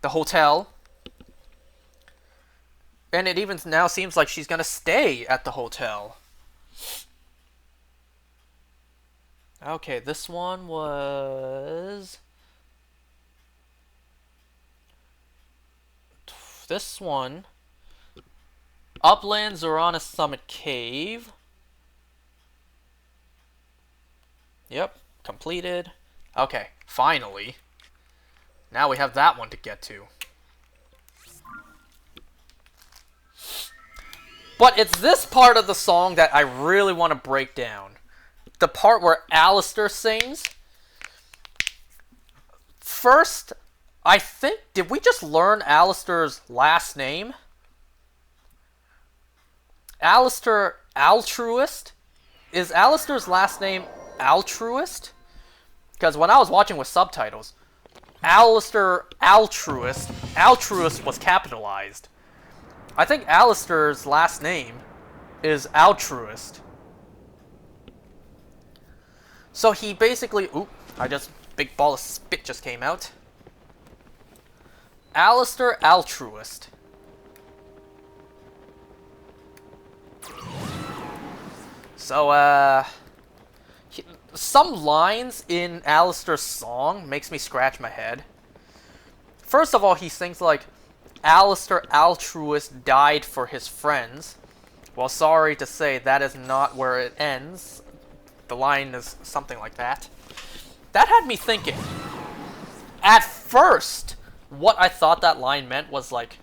hotel. And it even now seems like she's going to stay at the hotel. Okay, this one was... This one... Upland Zorana Summit Cave. Yep, completed. Okay, finally. Now we have that one to get to. But it's this part of the song that I really want to break down. The part where Alistair sings. First, I think, did we just learn Alistair's last name? Alistair Altruist? Is Alistair's last name Altruist? Because when I was watching with subtitles, Alistair Altruist was capitalized. I think Alistair's last name is Altruist. So he basically... Oop, big ball of spit just came out. Alistair Altruist. So, some lines in Alistair's song makes me scratch my head. First of all, he sings like, Alistair Altruist died for his friends. Well, sorry to say, that is not where it ends. The line is something like that. That had me thinking. At first, what I thought that line meant was like,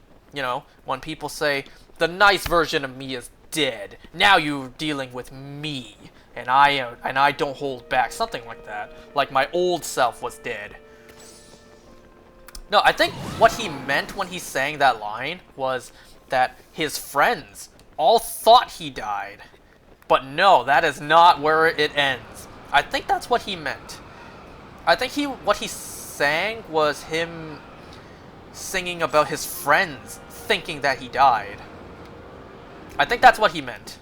when people say, the nice version of me is dead. Now you're dealing with me. And I don't hold back. Something like that. Like my old self was dead. No, I think what he meant when he sang that line was that his friends all thought he died. But no, that is not where it ends. I think that's what he meant. I think what he sang was him singing about his friends thinking that he died. I think that's what he meant.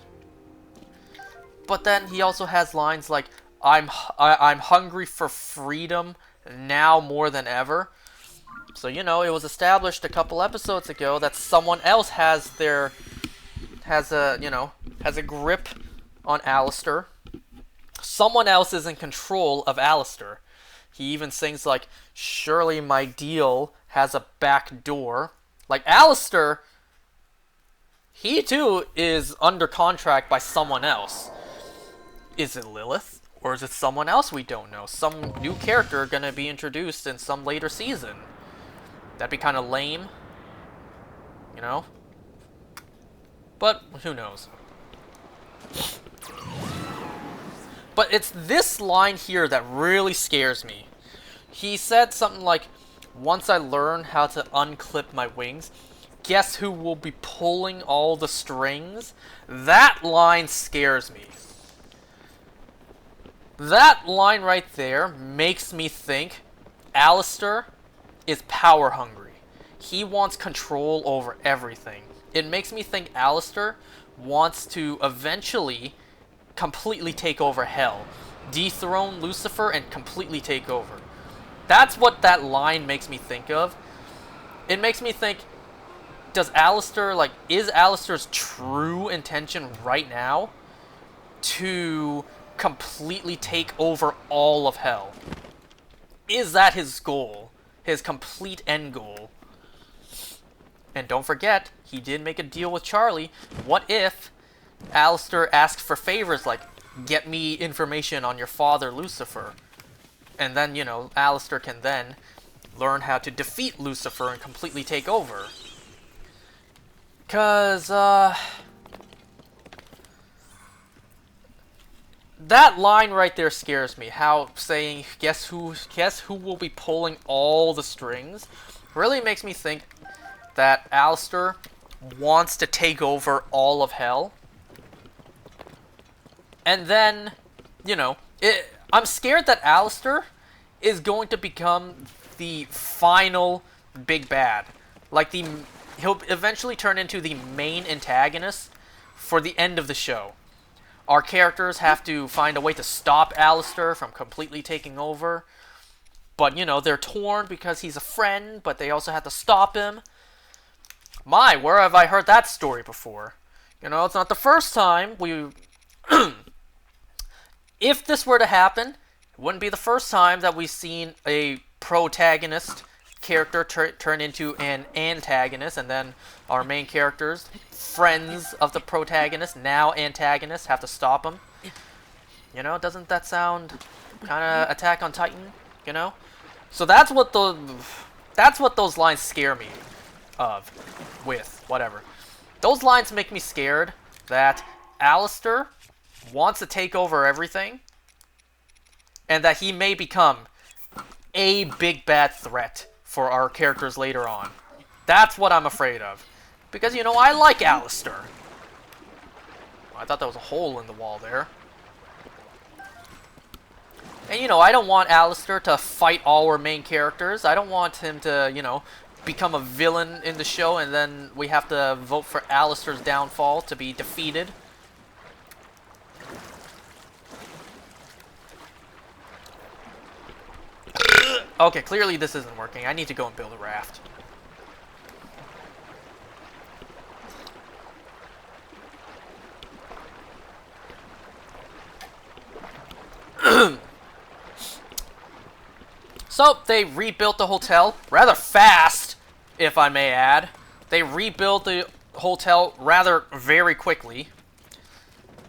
But then he also has lines like, I'm hungry for freedom now more than ever. So, it was established a couple episodes ago that someone else has has a, you know, has a grip on Alistair. Someone else is in control of Alistair. He even sings like, surely my deal has a back door. Like, Alistair, he too is under contract by someone else. Is it Lilith? Or is it someone else we don't know? Some new character gonna be introduced in some later season. That'd be kind of lame. You know? But, who knows? But it's this line here that really scares me. He said something like, once I learn how to unclip my wings, guess who will be pulling all the strings? That line scares me. That line right there makes me think Alistair is power hungry. He wants control over everything. It makes me think Alistair wants to eventually completely take over Hell. Dethrone Lucifer and completely take over. That's what that line makes me think of. It makes me think, does Alistair, like, is Alistair's true intention right now to completely take over all of Hell? Is that his goal? His complete end goal? And don't forget, he did make a deal with Charlie. What if Alistair asked for favors like, get me information on your father, Lucifer? And then, you know, Alistair can then learn how to defeat Lucifer and completely take over. Cause, that line right there scares me. How saying, guess who will be pulling all the strings? Really makes me think that Alistair wants to take over all of Hell. And then, you know, I'm scared that Alistair is going to become the final big bad. Like, he'll eventually turn into the main antagonist for the end of the show. Our characters have to find a way to stop Alistair from completely taking over. But, you know, they're torn because he's a friend, but they also have to stop him. My, where have I heard that story before? You know, it's not the first time we... If this were to happen, it wouldn't be the first time that we've seen a protagonist character turn into an antagonist, and then our main characters, friends of the protagonist, now antagonists, have to stop him. You know, doesn't that sound kind of Attack on Titan? You know, so that's what those lines scare me of. With whatever, those lines make me scared that Alistair wants to take over everything, and that he may become a big bad threat for our characters later on. That's what I'm afraid of. Because, you know, I like Alistair. I thought there was a hole in the wall there. And, you know, I don't want Alistair to fight all our main characters. I don't want him to, you know, become a villain in the show and then we have to vote for Alistair's downfall to be defeated. Okay, clearly this isn't working. I need to go and build a raft. So, they rebuilt the hotel rather fast, if I may add. They rebuilt the hotel rather very quickly.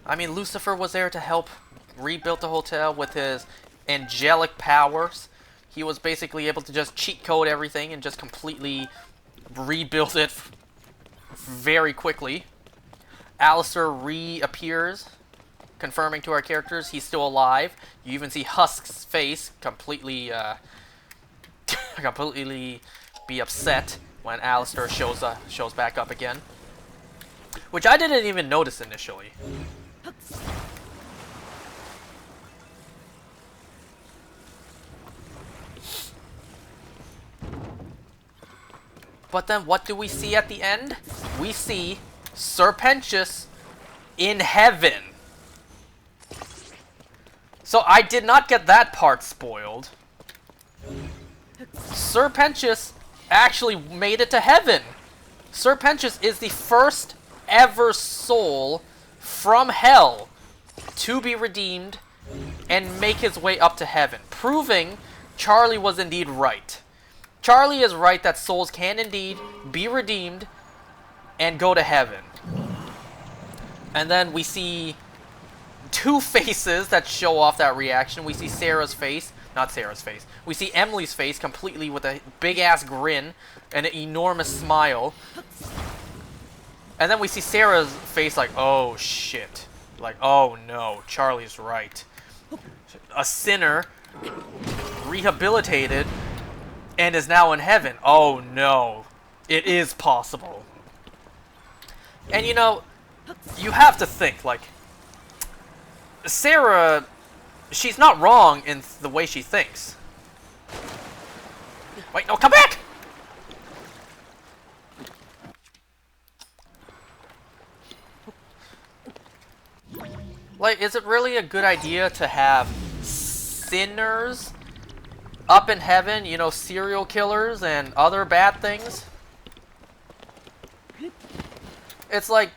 I mean, Lucifer was there to help rebuild the hotel with his angelic powers. He was basically able to just cheat code everything and just completely rebuild it very quickly. Alistair reappears, confirming to our characters he's still alive. You even see Husk's face completely be upset when Alistair shows back up again. Which I didn't even notice initially. But then what do we see at the end? We see Serpentius in heaven. So I did not get that part spoiled. Serpentius actually made it to heaven. Serpentius is the first ever soul from hell to be redeemed and make his way up to heaven, proving Charlie was indeed right. Charlie is right that souls can indeed be redeemed and go to heaven. And then we see two faces that show off that reaction. We see Sarah's face, not Sarah's face. We see Emily's face completely with a big-ass grin and an enormous smile. And then we see Sarah's face like, oh shit. Like, oh no, Charlie's right. A sinner, rehabilitated, and is now in heaven. Oh no, it is possible. And you know, you have to think, like, Sarah, she's not wrong in the way she thinks. Wait, no, come back! Like, is it really a good idea to have sinners up in heaven, you know, serial killers and other bad things? It's like,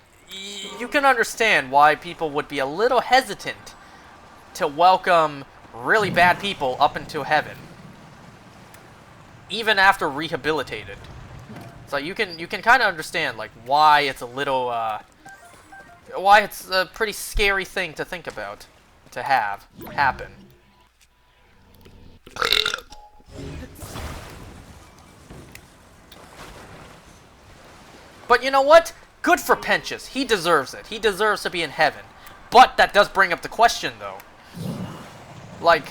you can understand why people would be a little hesitant to welcome really bad people up into heaven, even after rehabilitated. So you can kind of understand like why it's a little why it's a pretty scary thing to think about to have happen. But you know what? Good for Penchus. He deserves it. He deserves to be in heaven. But that does bring up the question, though. Like,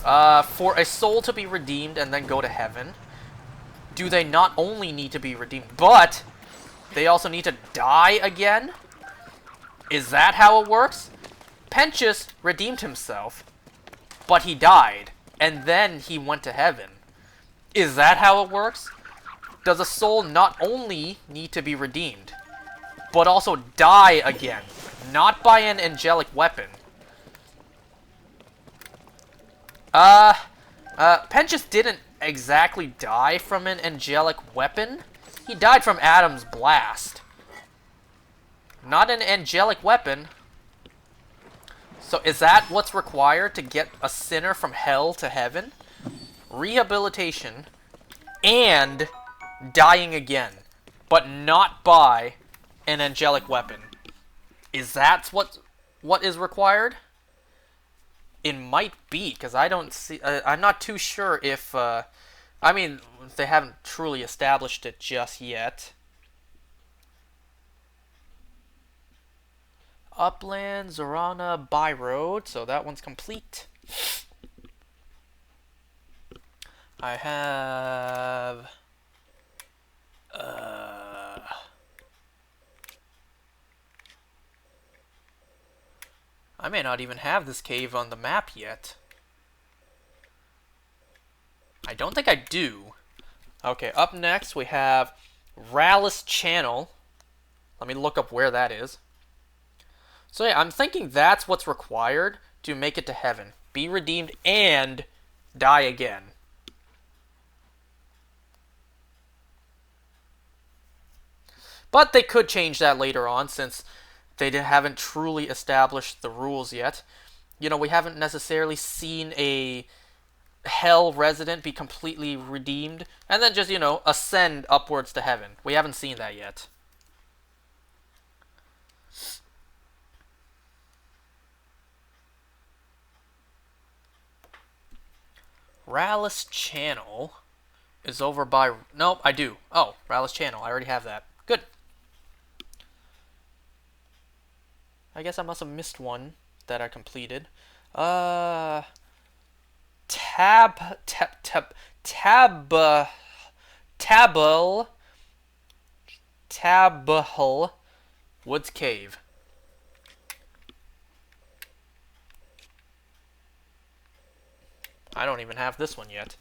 for a soul to be redeemed and then go to heaven, do they not only need to be redeemed, but they also need to die again? Is that how it works? Penchus redeemed himself, but he died, and then he went to heaven. Is that how it works? Does a soul not only need to be redeemed, but also die again? Not by an angelic weapon. Penchus didn't exactly die from an angelic weapon. He died from Adam's blast. Not an angelic weapon. So is that what's required to get a sinner from hell to heaven? Rehabilitation and dying again, but not by an angelic weapon. Is that what is required? It might be, because I don't see... I'm not too sure if... I mean, they haven't truly established it just yet. Upland, Zorana, by road, so that one's complete. I have... I may not even have this cave on the map yet. I don't think I do. Okay, up next we have Rallis Channel. Let me look up where that is. So yeah, I'm thinking that's what's required to make it to heaven. Be redeemed and die again. But they could change that later on, since they haven't truly established the rules yet. You know, we haven't necessarily seen a hell resident be completely redeemed and then just, you know, ascend upwards to heaven. We haven't seen that yet. Rallis Channel is over by... Nope, I do. Oh, Rallis Channel. I already have that. Good. I guess I must have missed one that I completed. Tabal Woods Cave. I don't even have this one yet.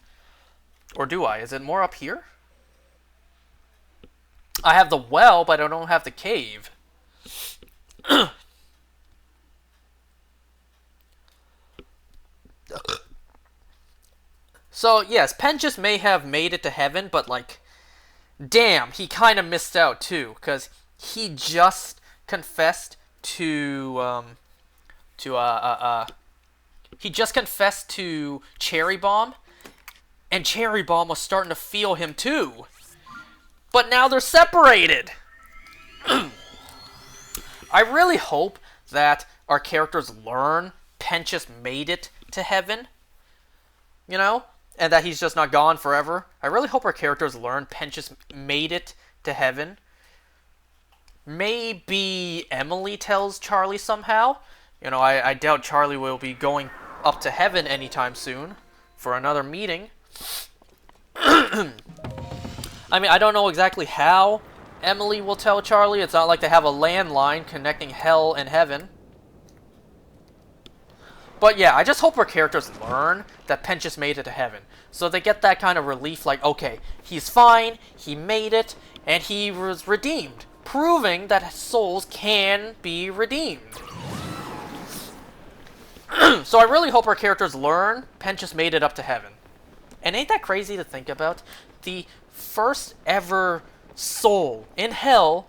Or do I? Is it more up here? I have the well, but I don't have the cave. So, yes, Penchus may have made it to heaven, but, like, damn, he kind of missed out, too. Because he just confessed to he just confessed to Cherry Bomb, and Cherry Bomb was starting to feel him too. But now they're separated. I really hope that our characters learn Penchus made it to heaven, you know, and that he's just not gone forever. I really hope our characters learn Penchus made it to heaven. Maybe Emily tells Charlie somehow. You know, I doubt Charlie will be going up to heaven anytime soon for another meeting. I mean, I don't know exactly how Emily will tell Charlie. It's not like they have a landline connecting hell and heaven. But yeah, I just hope our characters learn that Penchus made it to heaven. So they get that kind of relief like, okay, he's fine, he made it, and he was redeemed. Proving that souls can be redeemed. So I really hope our characters learn Penchus made it up to heaven. And ain't that crazy to think about? The first ever soul in hell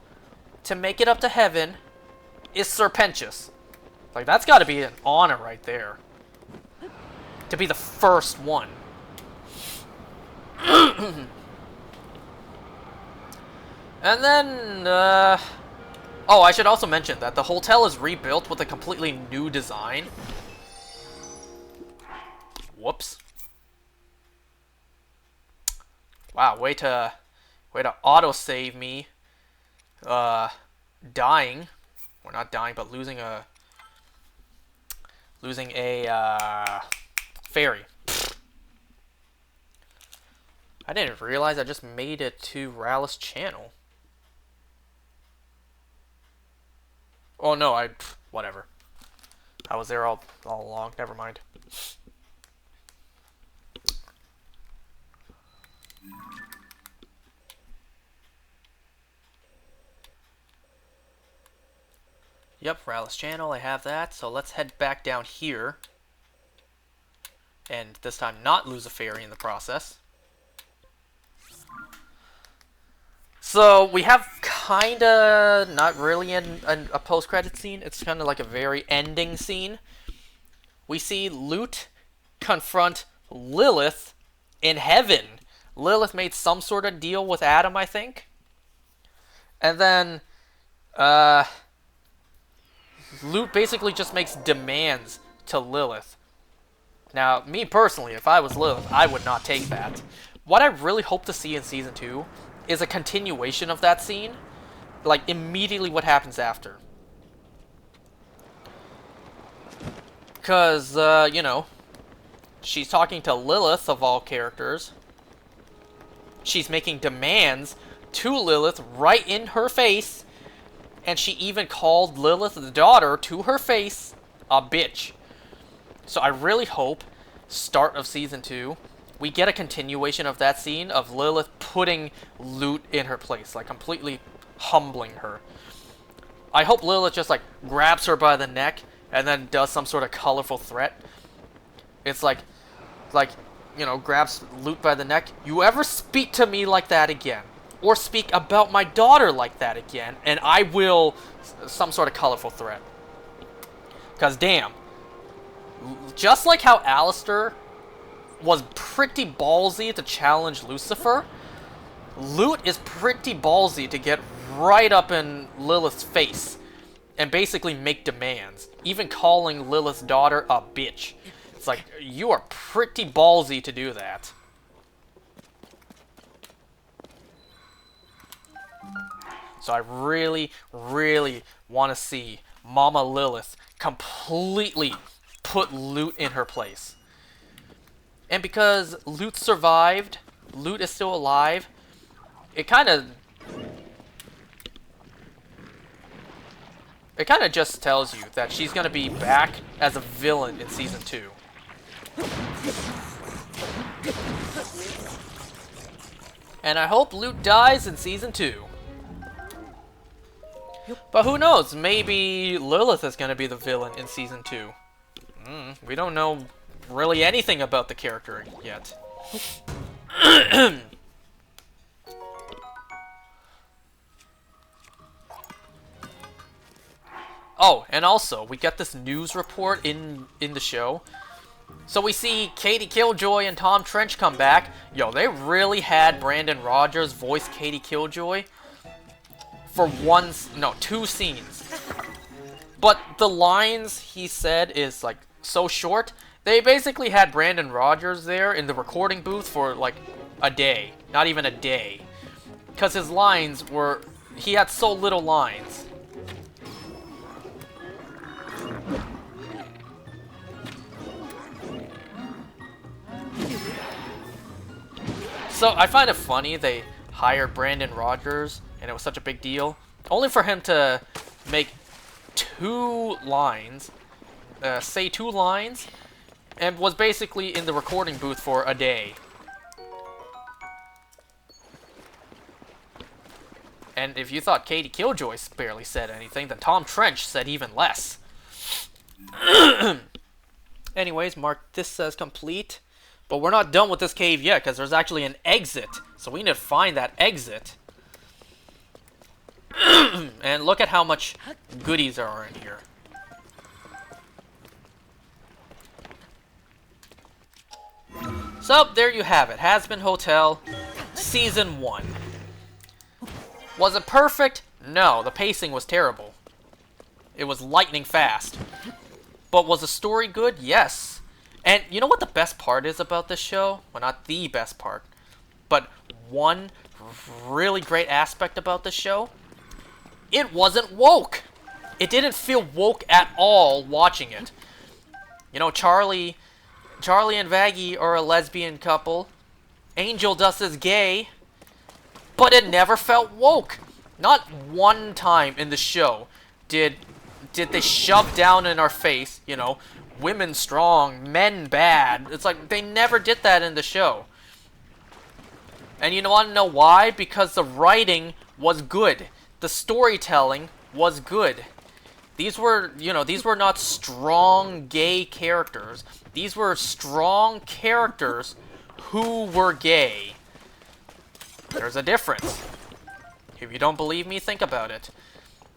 to make it up to heaven is Sir Penchus. Like, that's got to be an honor right there. To be the first one. And then, oh, I should also mention that the hotel is rebuilt with a completely new design. Whoops. Wow, way to autosave me. Dying. Or not dying, but losing a fairy. I didn't realize I just made it to Rallis channel. Oh no, whatever. I was there all along. Never mind. Yep, Rallis channel, I have that. So let's head back down here. And this time not lose a fairy in the process. So we have kinda, not really a post-credit scene. It's kinda like a very ending scene. We see Lute confront Lilith in heaven. Lilith made some sort of deal with Adam, I think. And then, Lute basically just makes demands to Lilith. Now, me personally, if I was Lilith, I would not take that. What I really hope to see in Season 2 is a continuation of that scene. Like, immediately what happens after. Because, you know, she's talking to Lilith, of all characters. She's making demands to Lilith right in her face. And she even called Lilith, the daughter, to her face, a bitch. So I really hope, start of Season 2, we get a continuation of that scene of Lilith putting Lute in her place, like completely humbling her. I hope Lilith just like grabs her by the neck and then does some sort of colorful threat. It's like, you know, grabs Lute by the neck. You ever speak to me like that again, or speak about my daughter like that again, and I will, some sort of colorful threat. Because damn, just like how Alistair was pretty ballsy to challenge Lucifer, Lute is pretty ballsy to get right up in Lilith's face and basically make demands, even calling Lilith's daughter a bitch. It's like, you are pretty ballsy to do that. So I really, really want to see Mama Lilith completely put Lute in her place. And because Lute survived, Lute is still alive, it kind of just tells you that she's going to be back as a villain in Season 2. And I hope Lute dies in Season 2. But who knows, maybe Lilith is going to be the villain in Season 2. We don't know really anything about the character yet. And also, we get this news report in the show. So we see Katie Killjoy and Tom Trench come back. Yo, they really had Brandon Rogers voice Katie Killjoy for two scenes. But the lines he said is like so short. They basically had Brandon Rogers there in the recording booth for like a day. Not even a day. Because his lines were... he had so little lines. So I find it funny they hired Brandon Rogers, and it was such a big deal, only for him to make say two lines, and was basically in the recording booth for a day. And if you thought Katie Killjoy barely said anything, then Tom Trench said even less. Anyways, mark this as complete. But we're not done with this cave yet, because there's actually an exit. So we need to find that exit. And look at how much goodies there are in here. So, there you have it. Hazbin Hotel, Season 1. Was it perfect? No, the pacing was terrible. It was lightning fast. But was the story good? Yes. And you know what the best part is about this show? Well, not the best part, but one really great aspect about this show. It wasn't woke. It didn't feel woke at all watching it. You know, Charlie and Vaggie are a lesbian couple. Angel Dust is gay. But it never felt woke. Not one time in the show did they shove down in our face, you know, women strong, men bad. It's like, they never did that in the show. And you want to know why? Because the writing was good. The storytelling was good. These were not strong gay characters. These were strong characters who were gay. There's a difference. If you don't believe me, think about it.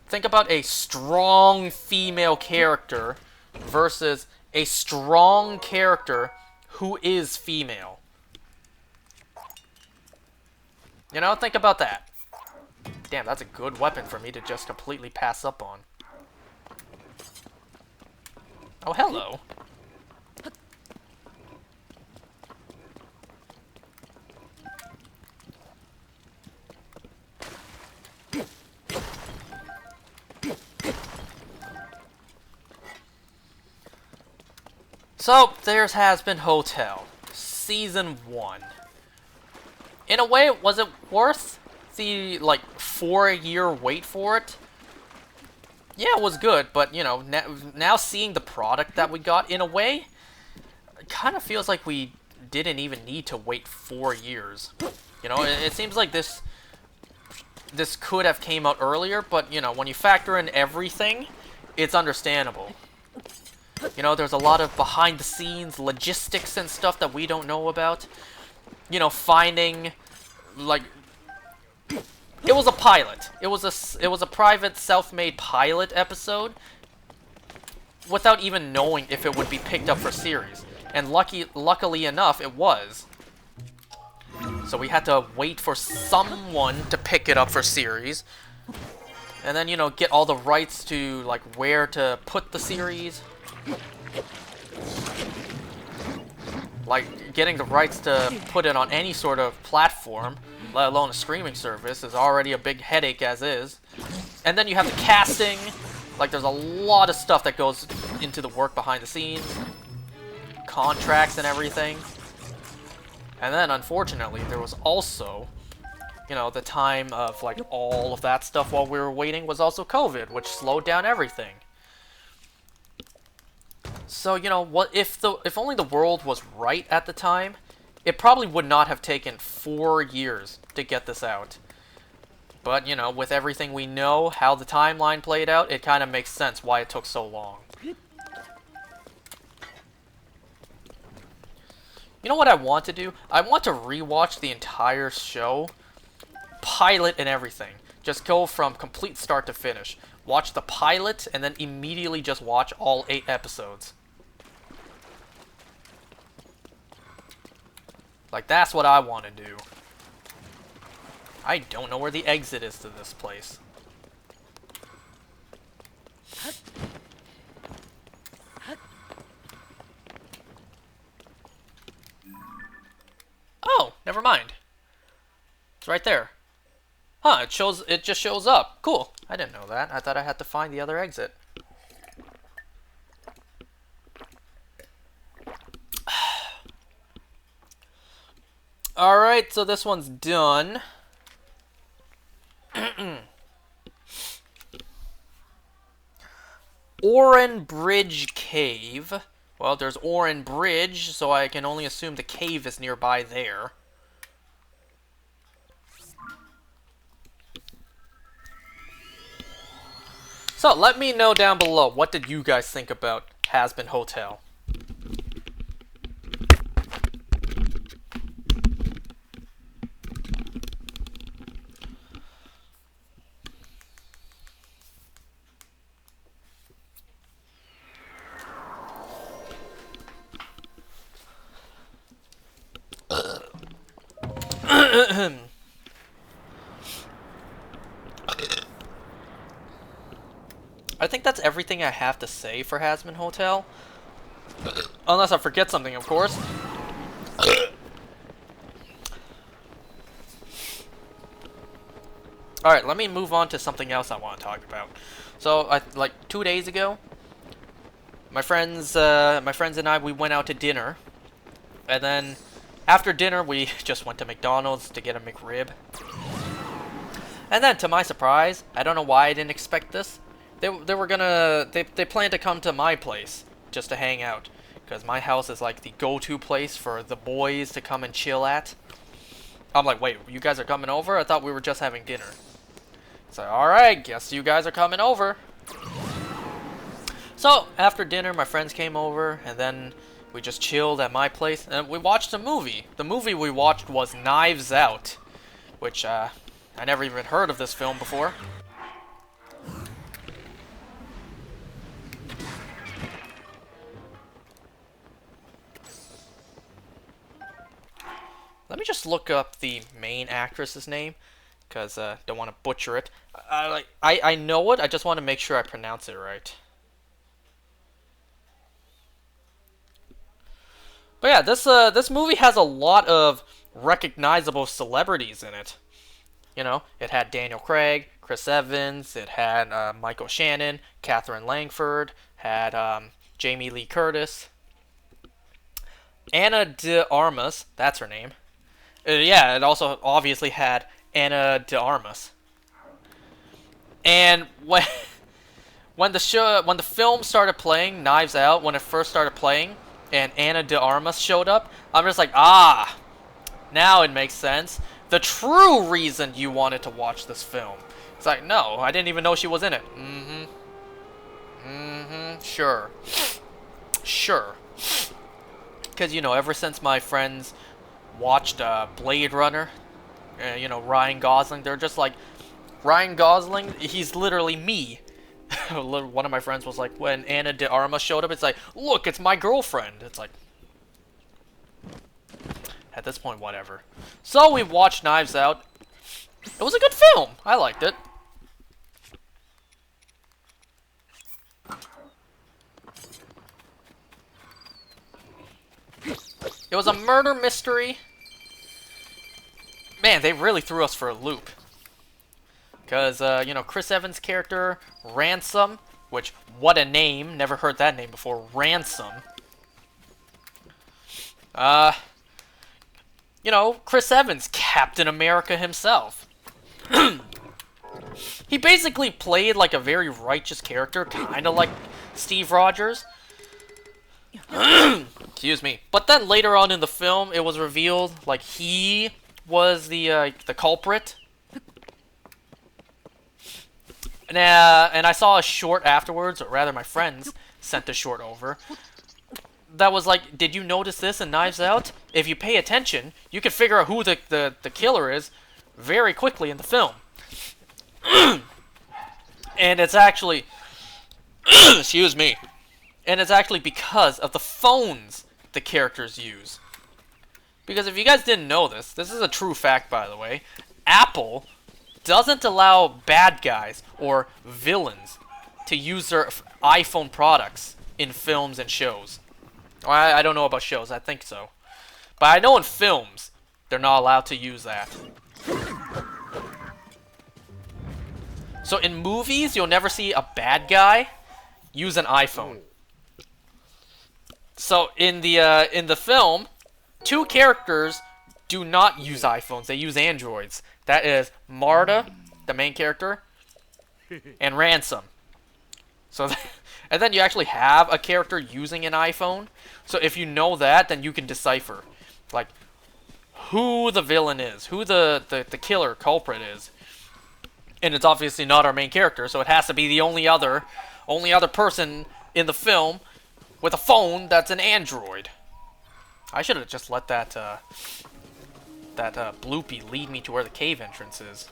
Think about a strong female character versus a strong character who is female. You know, think about that. Damn, that's a good weapon for me to just completely pass up on. Oh, hello. So, there's Hazbin Hotel, Season 1. In a way, was it worth the, 4-year wait for it? Yeah, it was good, but, you know, now seeing the product that we got, in a way, it kind of feels like we didn't even need to wait 4 years. You know, it seems like this could have came out earlier, but, you know, when you factor in everything, it's understandable. You know, there's a lot of behind-the-scenes logistics and stuff that we don't know about. You know, finding, it was a pilot. It was a private, self-made pilot episode without even knowing if it would be picked up for series. And luckily enough, it was. So we had to wait for someone to pick it up for series. And then, you know, get all the rights to, where to put the series. Getting the rights to put it on any sort of platform, let alone a streaming service, is already a big headache as is. And then you have the casting. There's a lot of stuff that goes into the work behind the scenes. Contracts and everything. And then, unfortunately, there was also, you know, the time of, all of that stuff while we were waiting was also COVID, which slowed down everything. So, you know, what if only the world was right at the time, it probably would not have taken 4 years to get this out. But, you know, with everything we know, how the timeline played out, it kind of makes sense why it took so long. You know what I want to do? I want to rewatch the entire show, pilot and everything. Just go from complete start to finish. watch the pilot, and then immediately just watch all 8 episodes. Like, that's what I want to do. I don't know where the exit is to this place. Oh, never mind. It's right there. Huh, it just shows up. Cool. I didn't know that. I thought I had to find the other exit. Alright, so this one's done. Oran Bridge Cave. Well, there's Oran Bridge, so I can only assume the cave is nearby there. So, let me know down below, what did you guys think about Hazbin Hotel? I think that's everything I have to say for Hazbin Hotel. Unless I forget something, of course. Alright, let me move on to something else I want to talk about. So, like 2 days ago, my friends and I, we went out to dinner. And then, after dinner, we just went to McDonald's to get a McRib. And then, to my surprise, I don't know why I didn't expect this, they planned to come to my place just to hang out, because my house is like the go-to place for the boys to come and chill at. I'm like, wait, you guys are coming over? I thought we were just having dinner. So, alright, guess you guys are coming over. So, after dinner, my friends came over, and then we just chilled at my place, and we watched a movie. The movie we watched was Knives Out, which, I never even heard of this film before. Let me just look up the main actress's name, because don't want to butcher it. I know it, I just want to make sure I pronounce it right. But yeah, this movie has a lot of recognizable celebrities in it. You know, it had Daniel Craig, Chris Evans, it had Michael Shannon, Catherine Langford, had Jamie Lee Curtis, Ana de Armas, that's her name. Yeah, it also obviously had Ana de Armas. And when the film started playing, Knives Out, when it first started playing, and Ana de Armas showed up, I'm just like, ah, now it makes sense. The true reason you wanted to watch this film. It's like, no, I didn't even know she was in it. Sure. Sure. Because, you know, ever since my friends watched Blade Runner, you know, Ryan Gosling, they're just like, Ryan Gosling, he's literally me. One of my friends was like, when Ana de Armas showed up, it's like, look, it's my girlfriend. It's like, at this point, whatever. So we watched Knives Out. It was a good film. I liked it. It was a murder mystery. Man, they really threw us for a loop. Because, you know, Chris Evans' character, Ransom, which, what a name, never heard that name before, Ransom. You know, Chris Evans, Captain America himself. He basically played like a very righteous character, kind of like Steve Rogers. Excuse me. But then later on in the film, it was revealed, like, he was the culprit. And I saw a short afterwards, or rather my friends sent a short over, that was like, did you notice this in Knives Out? If you pay attention, you can figure out who the killer is very quickly in the film. And it's actually, excuse me, and it's actually because of the phones the characters use. Because if you guys didn't know this is a true fact, by the way, Apple doesn't allow bad guys or villains to use their iPhone products in films and shows. I don't know about shows, I think so. But I know in films, they're not allowed to use that. So in movies, you'll never see a bad guy use an iPhone. So in the film, two characters do not use iPhones, they use Androids. That is Marta, the main character, and Ransom. So, and then you actually have a character using an iPhone. So if you know that, then you can decipher, like, who the villain is, who the killer culprit is. And it's obviously not our main character, so it has to be the only other person in the film with a phone that's an Android. I should have just let that bloopy lead me to where the cave entrance is.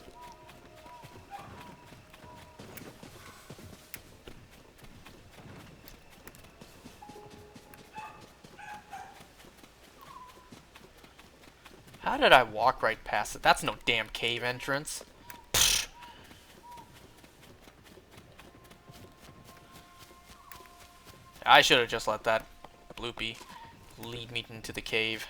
How did I walk right past it? That's no damn cave entrance. Pfft. I should have just let that bloopy lead me into the cave.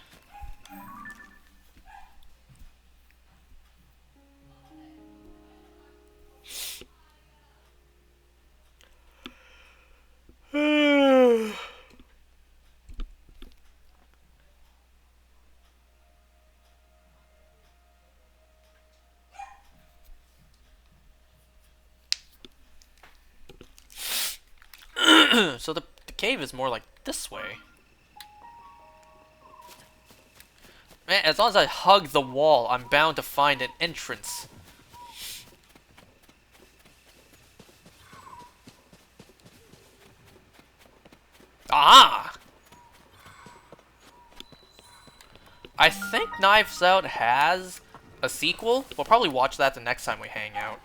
So the cave is more like this way. Man, as long as I hug the wall, I'm bound to find an entrance. Ah! I think Knives Out has a sequel. We'll probably watch that the next time we hang out.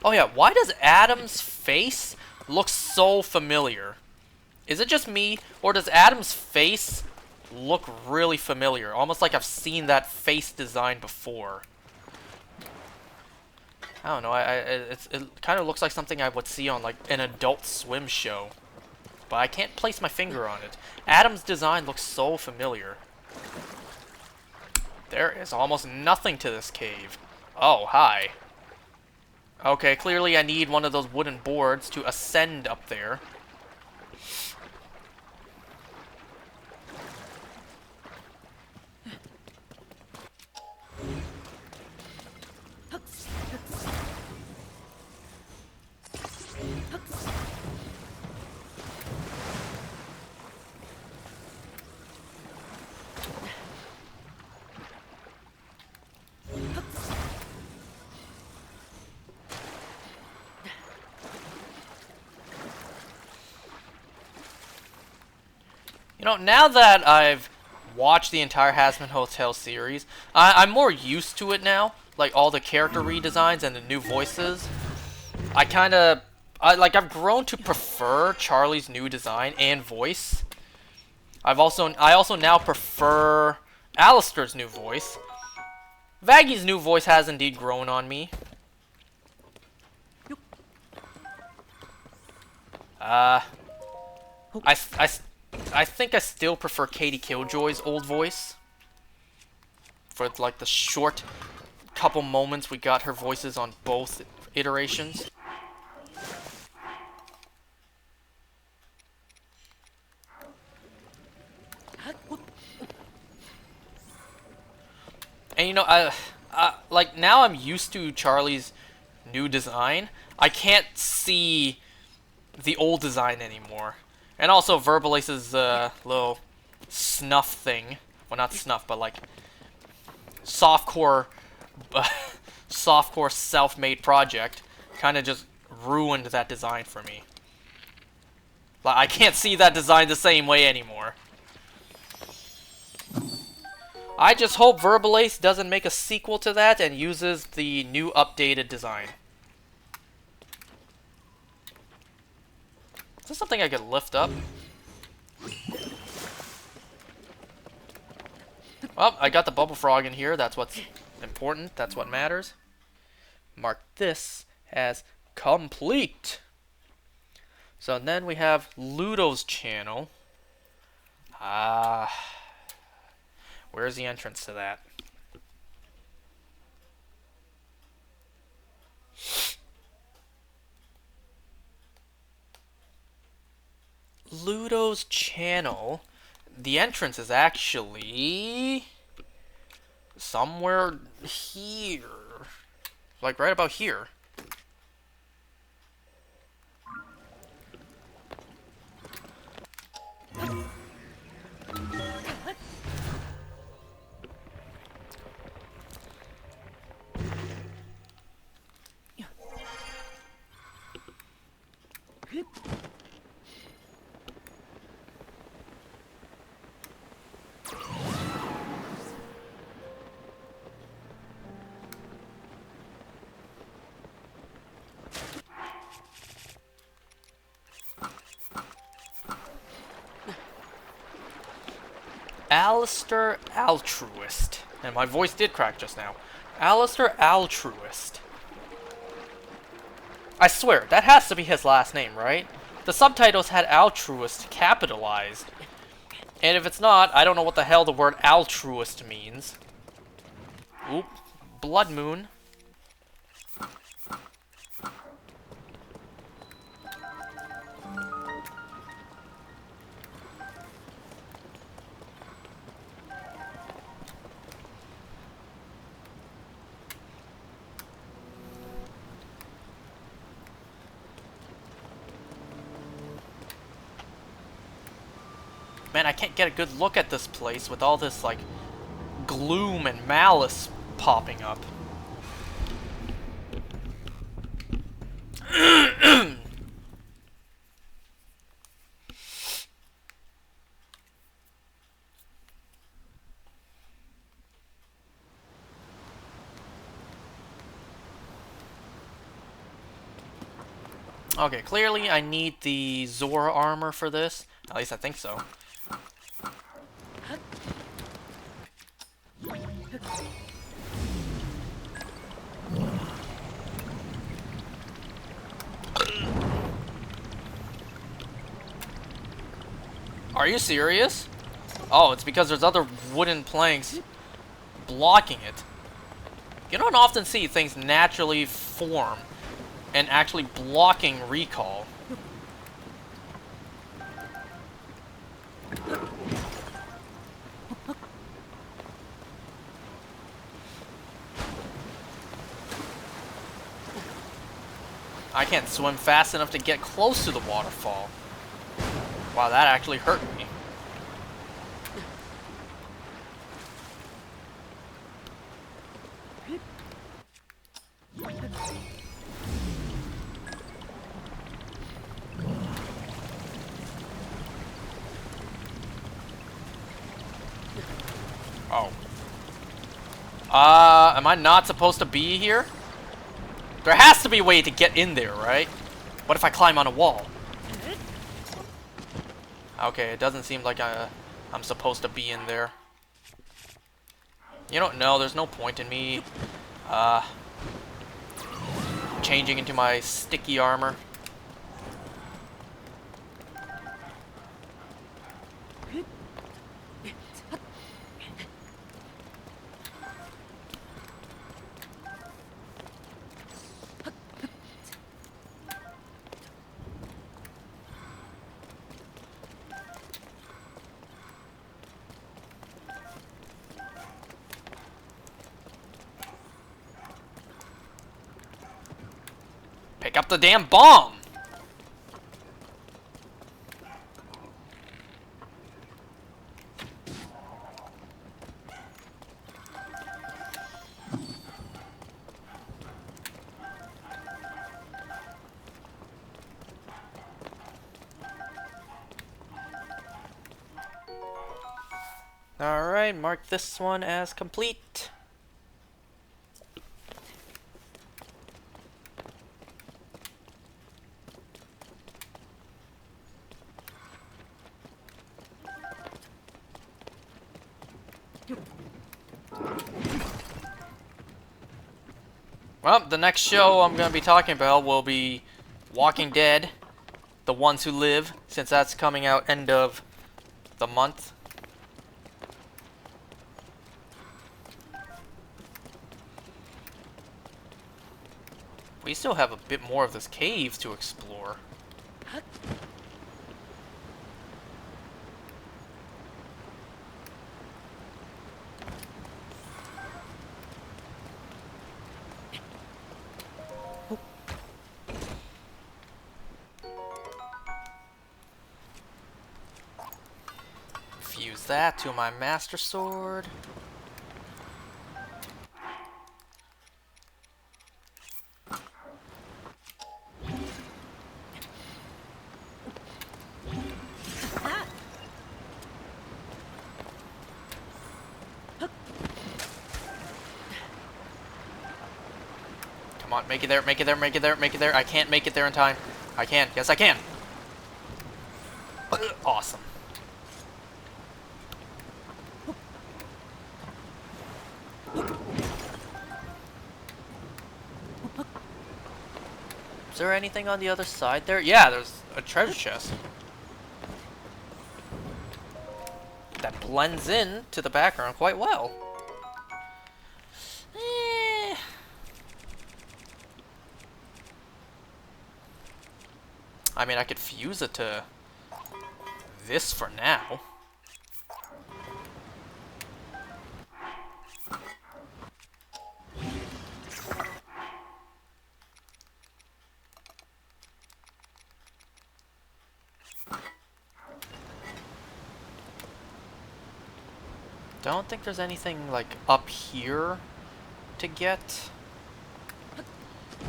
Oh yeah, why does Adam's face look so familiar? Is it just me, or does Adam's face look really familiar? Almost like I've seen that face design before. I don't know, it kind of looks like something I would see on like an Adult Swim show. But I can't place my finger on it. Adam's design looks so familiar. There is almost nothing to this cave. Oh, hi. Okay, clearly I need one of those wooden boards to ascend up there. You know, now that I've watched the entire Hazbin Hotel series, I'm more used to it now. Like, all the character redesigns and the new voices. I've grown to prefer Charlie's new design and voice. I also now prefer Alistair's new voice. Vaggy's new voice has indeed grown on me. I think I still prefer Katie Killjoy's old voice. For like the short couple moments we got her voices on both iterations. And you know, like now I'm used to Charlie's new design. I can't see the old design anymore. And also Verbalace's little snuff thing. Well, not snuff, but like softcore self-made project kind of just ruined that design for me. Like, I can't see that design the same way anymore. I just hope Verbalace doesn't make a sequel to that and uses the new updated design. Is this something I could lift up? Well, I got the Bubble Frog in here. That's what's important. That's what matters. Mark this as complete. So then we have Ludo's channel. Where's the entrance to that? Ludo's channel. The entrance is actually somewhere here. Like right about here. Alistair Altruist. And my voice did crack just now. Alistair Altruist. I swear, that has to be his last name, right? The subtitles had altruist capitalized. And if it's not, I don't know what the hell the word altruist means. Oop. Blood Moon. Man, I can't get a good look at this place with all this, like, gloom and malice popping up. Okay, clearly I need the Zora armor for this. At least I think so. Are you serious? Oh, it's because there's other wooden planks blocking it. You don't often see things naturally form and actually blocking recall. I can't swim fast enough to get close to the waterfall. Wow, that actually hurt me. Oh. Am I not supposed to be here? There has to be a way to get in there, right? What if I climb on a wall? Okay, it doesn't seem like I'm supposed to be in there. You don't know, there's no point in me changing into my sticky armor. Pick up the damn bomb! Alright, mark this one as complete. Well, the next show I'm going to be talking about will be Walking Dead, The Ones Who Live, since that's coming out end of the month. We still have a bit more of this cave to explore. Fuse that to my Master Sword. Come on, make it there, make it there, make it there, make it there. I can't make it there in time. I can. Yes, I can. Awesome. Is there anything on the other side there? Yeah, there's a treasure chest. That blends in to the background quite well. I mean, I could fuse it to this for now. Don't think there's anything, like, up here to get.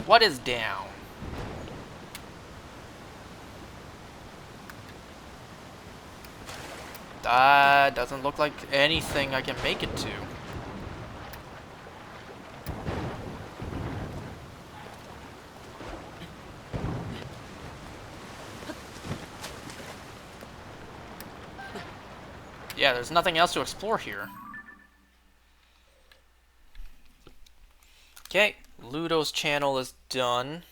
What is down? Doesn't look like anything I can make it to. Yeah, there's nothing else to explore here. Okay, Ludo's channel is done.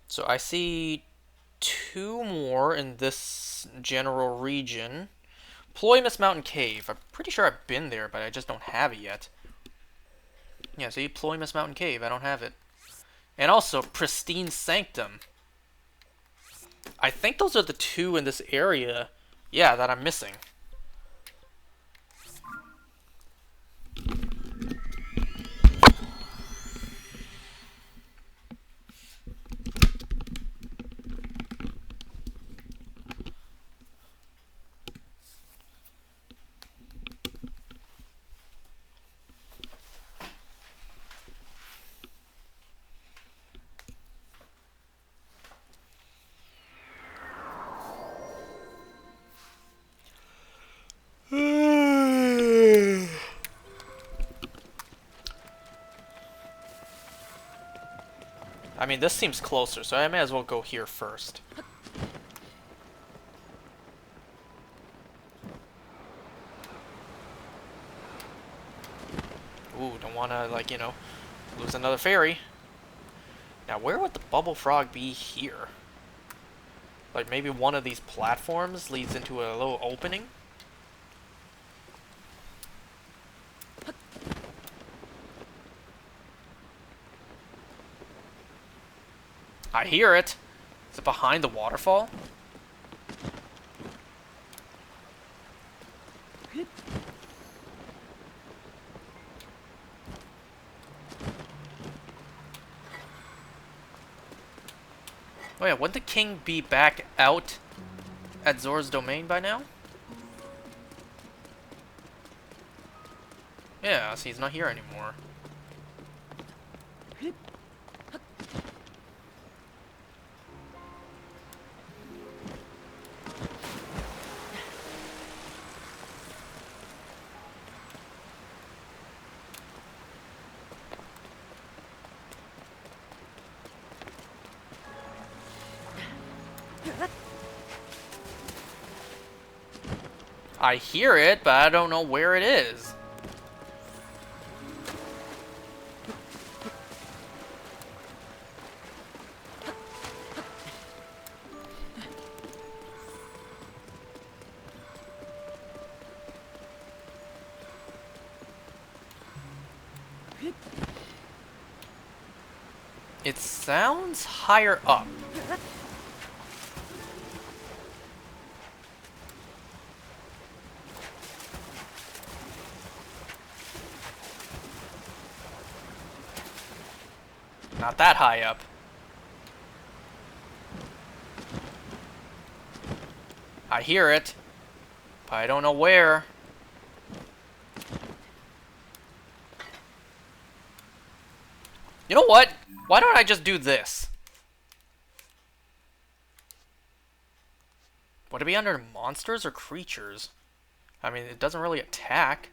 So I see 2 more in this general region. Ploymus Mountain Cave. I'm pretty sure I've been there, but I just don't have it yet. Yeah, see, Ploymus Mountain Cave. I don't have it. And also, Pristine Sanctum. I think those are the 2 in this area, yeah, that I'm missing. I mean, this seems closer, so I may as well go here first. Ooh, don't want to, like, you know, lose another fairy. Now, where would the Bubble Frog be here? Like, maybe one of these platforms leads into a little opening? I hear it. Is it behind the waterfall? Oh yeah, wouldn't the king be back out at Zora's domain by now? Yeah, see, he's not here anymore. I hear it, but I don't know where it is. It sounds higher up. Not that high up. I hear it, but I don't know where. You know what? Why don't I just do this? Would it be under monsters or creatures? I mean, it doesn't really attack.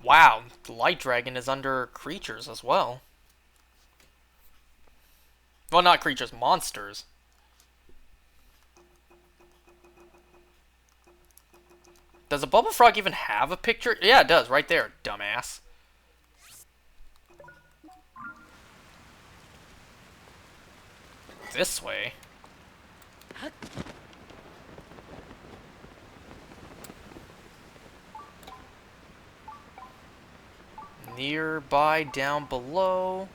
Wow, the Light Dragon is under creatures as well. Well, not creatures, monsters. Does a Bubble Frog even have a picture? Yeah, it does, right there, dumbass. This way. Nearby, down below.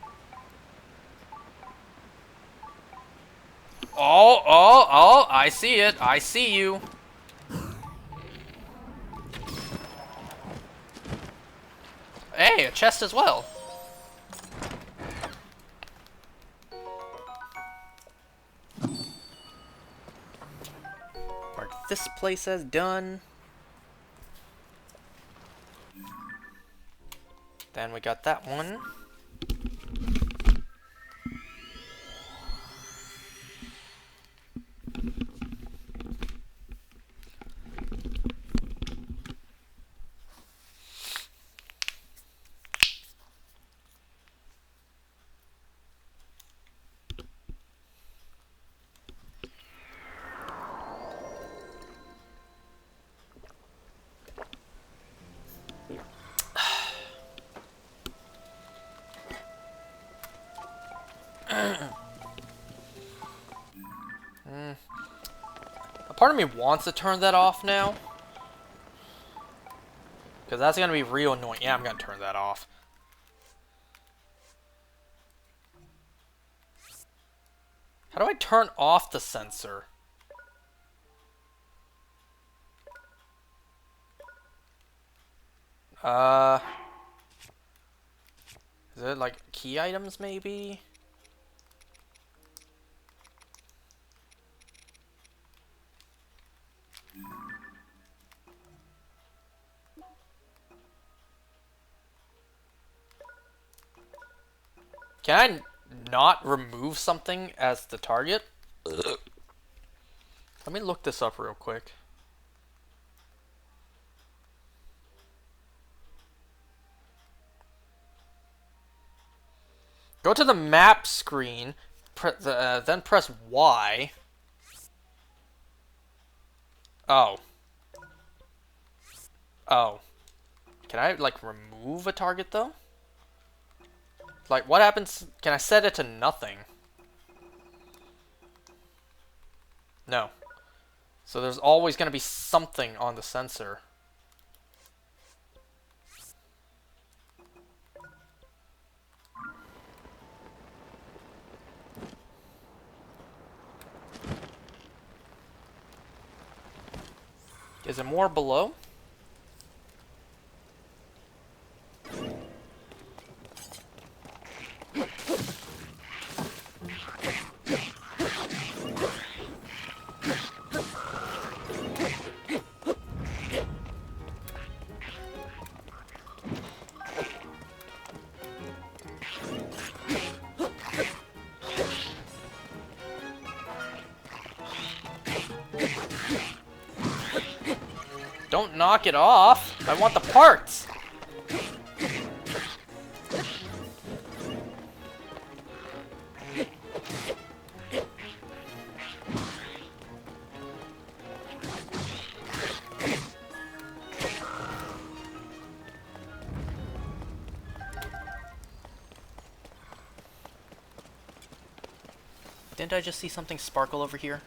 Oh, I see it. I see you. Hey, a chest as well. Mark this place as done. Then we got that one. A part of me wants to turn that off now. Because that's going to be real annoying. Yeah, I'm going to turn that off. How do I turn off the sensor? Is it like key items maybe? Can I not remove something as the target? Let me look this up real quick. Go to the map screen, then press Y. Oh. Oh. Can I, like, remove a target, though? Like, what happens? Can I set it to nothing? No. So there's always going to be something on the sensor. Is it more below? Don't knock it off. I want the parts. didn't I just see something sparkle over here?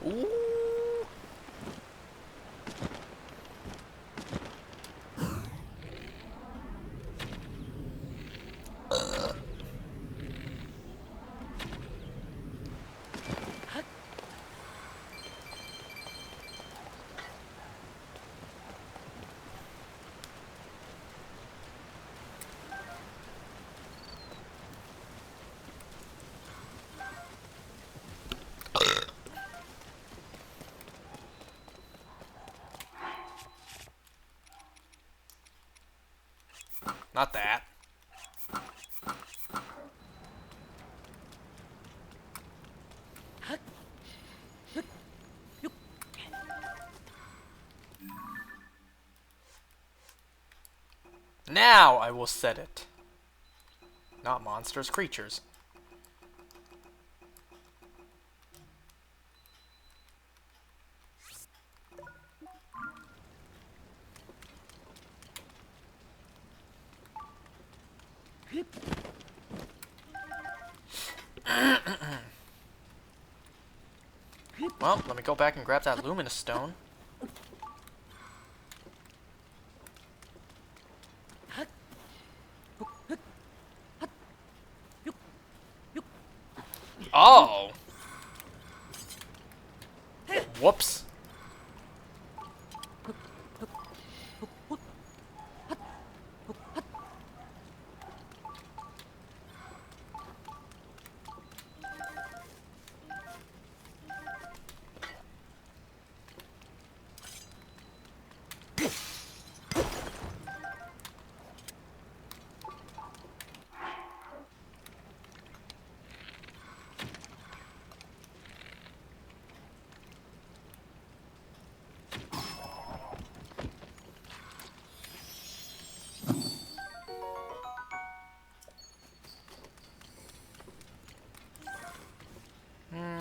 Ooh. Not that. Now I will set it. Not monsters, creatures. Well, let me go back and grab that luminous stone. Oh! Whoops.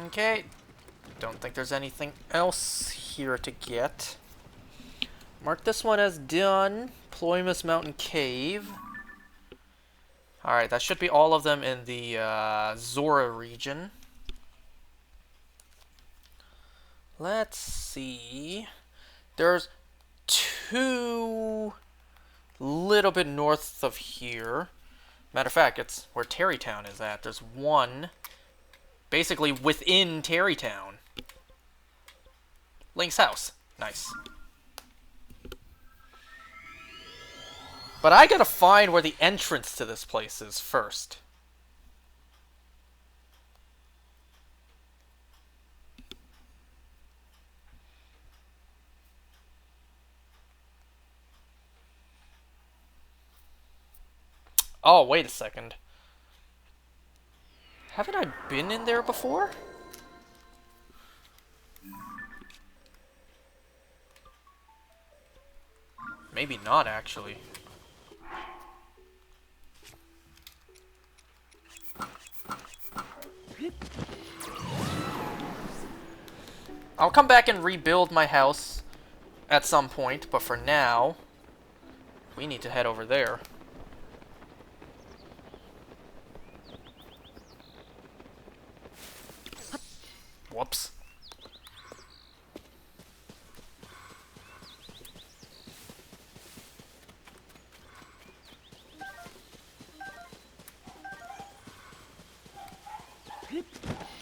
Okay. Don't think there's anything else here to get. Mark this one as done. Ploymus Mountain Cave. Alright, that should be all of them in the Zora region. Let's see. There's two little bit north of here. Matter of fact, it's where Tarrytown is at. There's one basically within Tarrytown. Link's house. Nice. But I gotta find where the entrance to this place is first. Oh, wait a second. Haven't I been in there before? Maybe not, actually. I'll come back and rebuild my house at some point, but for now, we need to head over there. Whoops.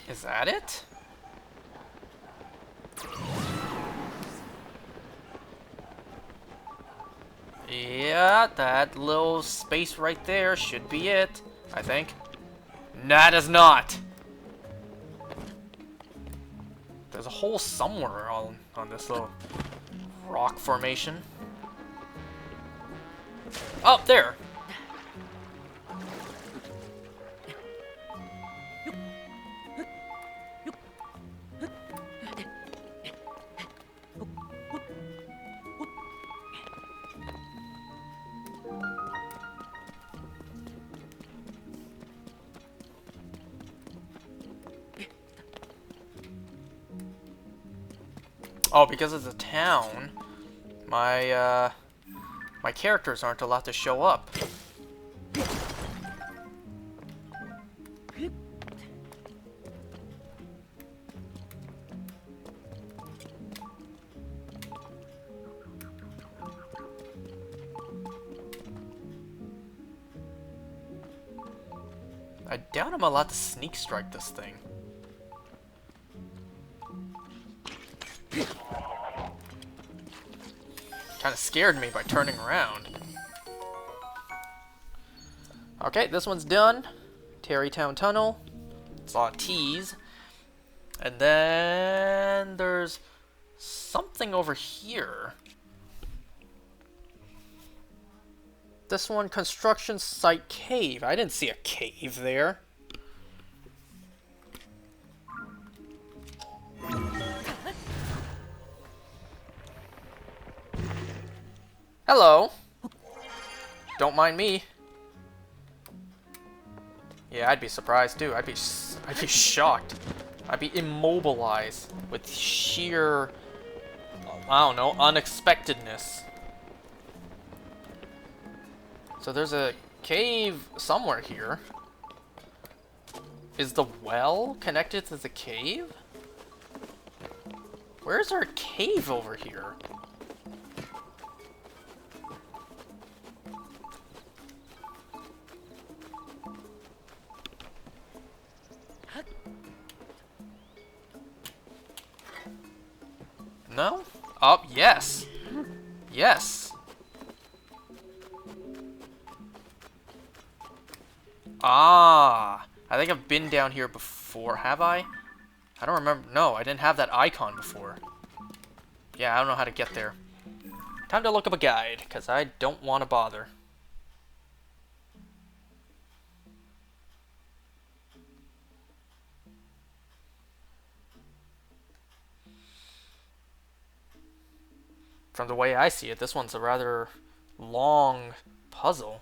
Is that it? Yeah, that little space right there should be it, I think. That is not. There's a hole somewhere on this little rock formation. Oh, there. Oh, because it's a town, my my characters aren't allowed to show up. I doubt I'm allowed to sneak strike this thing. Kind of scared me by turning around. Okay, this one's done. Tarrytown Tunnel. It's a lot of T's. And then there's something over here. This one, construction site cave. I didn't see a cave there. Hello. Don't mind me. Yeah, I'd be surprised too. I'd be shocked. I'd be immobilized with sheer, I don't know, unexpectedness. So there's a cave somewhere here. Is the well connected to the cave? Where's our cave over here? No? Oh, yes. Yes. Ah, I think I've been down here before, have I? I don't remember. No, I didn't have that icon before. Yeah, I don't know how to get there. Time to look up a guide, because I don't want to bother. From the way I see it, this one's a rather long puzzle.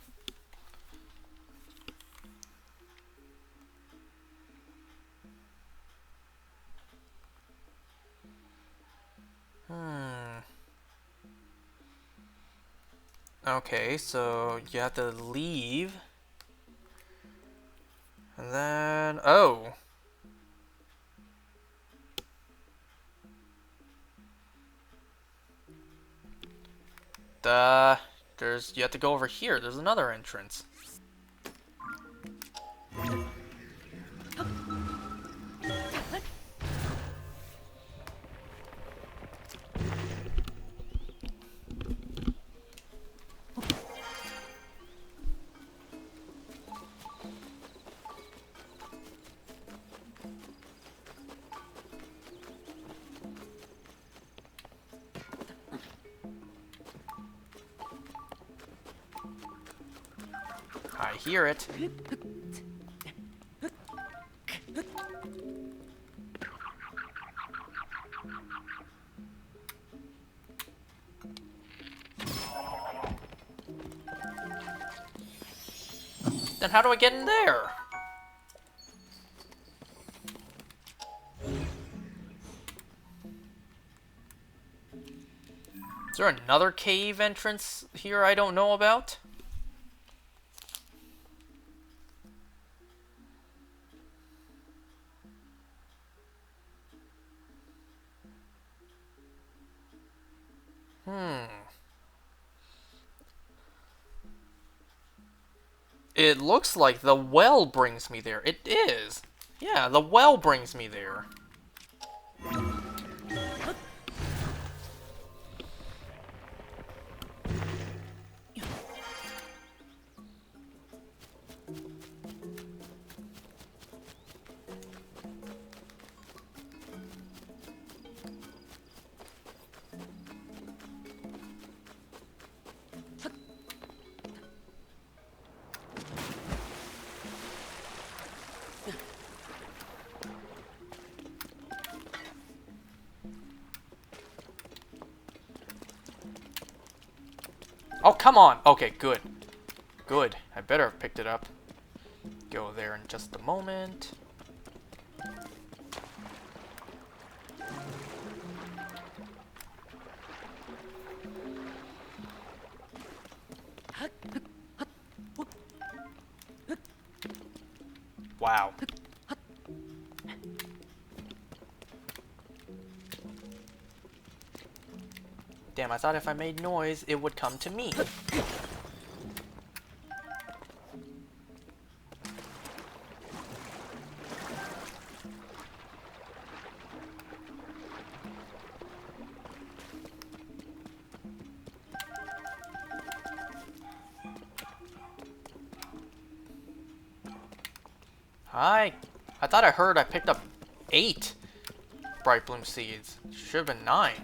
Okay, so you have to leave. And then... oh! You have to go over here. There's another entrance. I hear it. Then how do I get in there? Is there another cave entrance here I don't know about? It looks like the well brings me there. It is. Yeah, the well brings me there. Oh, come on! Okay, good. Good. I better have picked it up. Go there in just a moment. Wow. Damn, I thought if I made noise, it would come to me. Hi. I thought I heard I picked up 8 Bright Bloom Seeds. Should have been 9.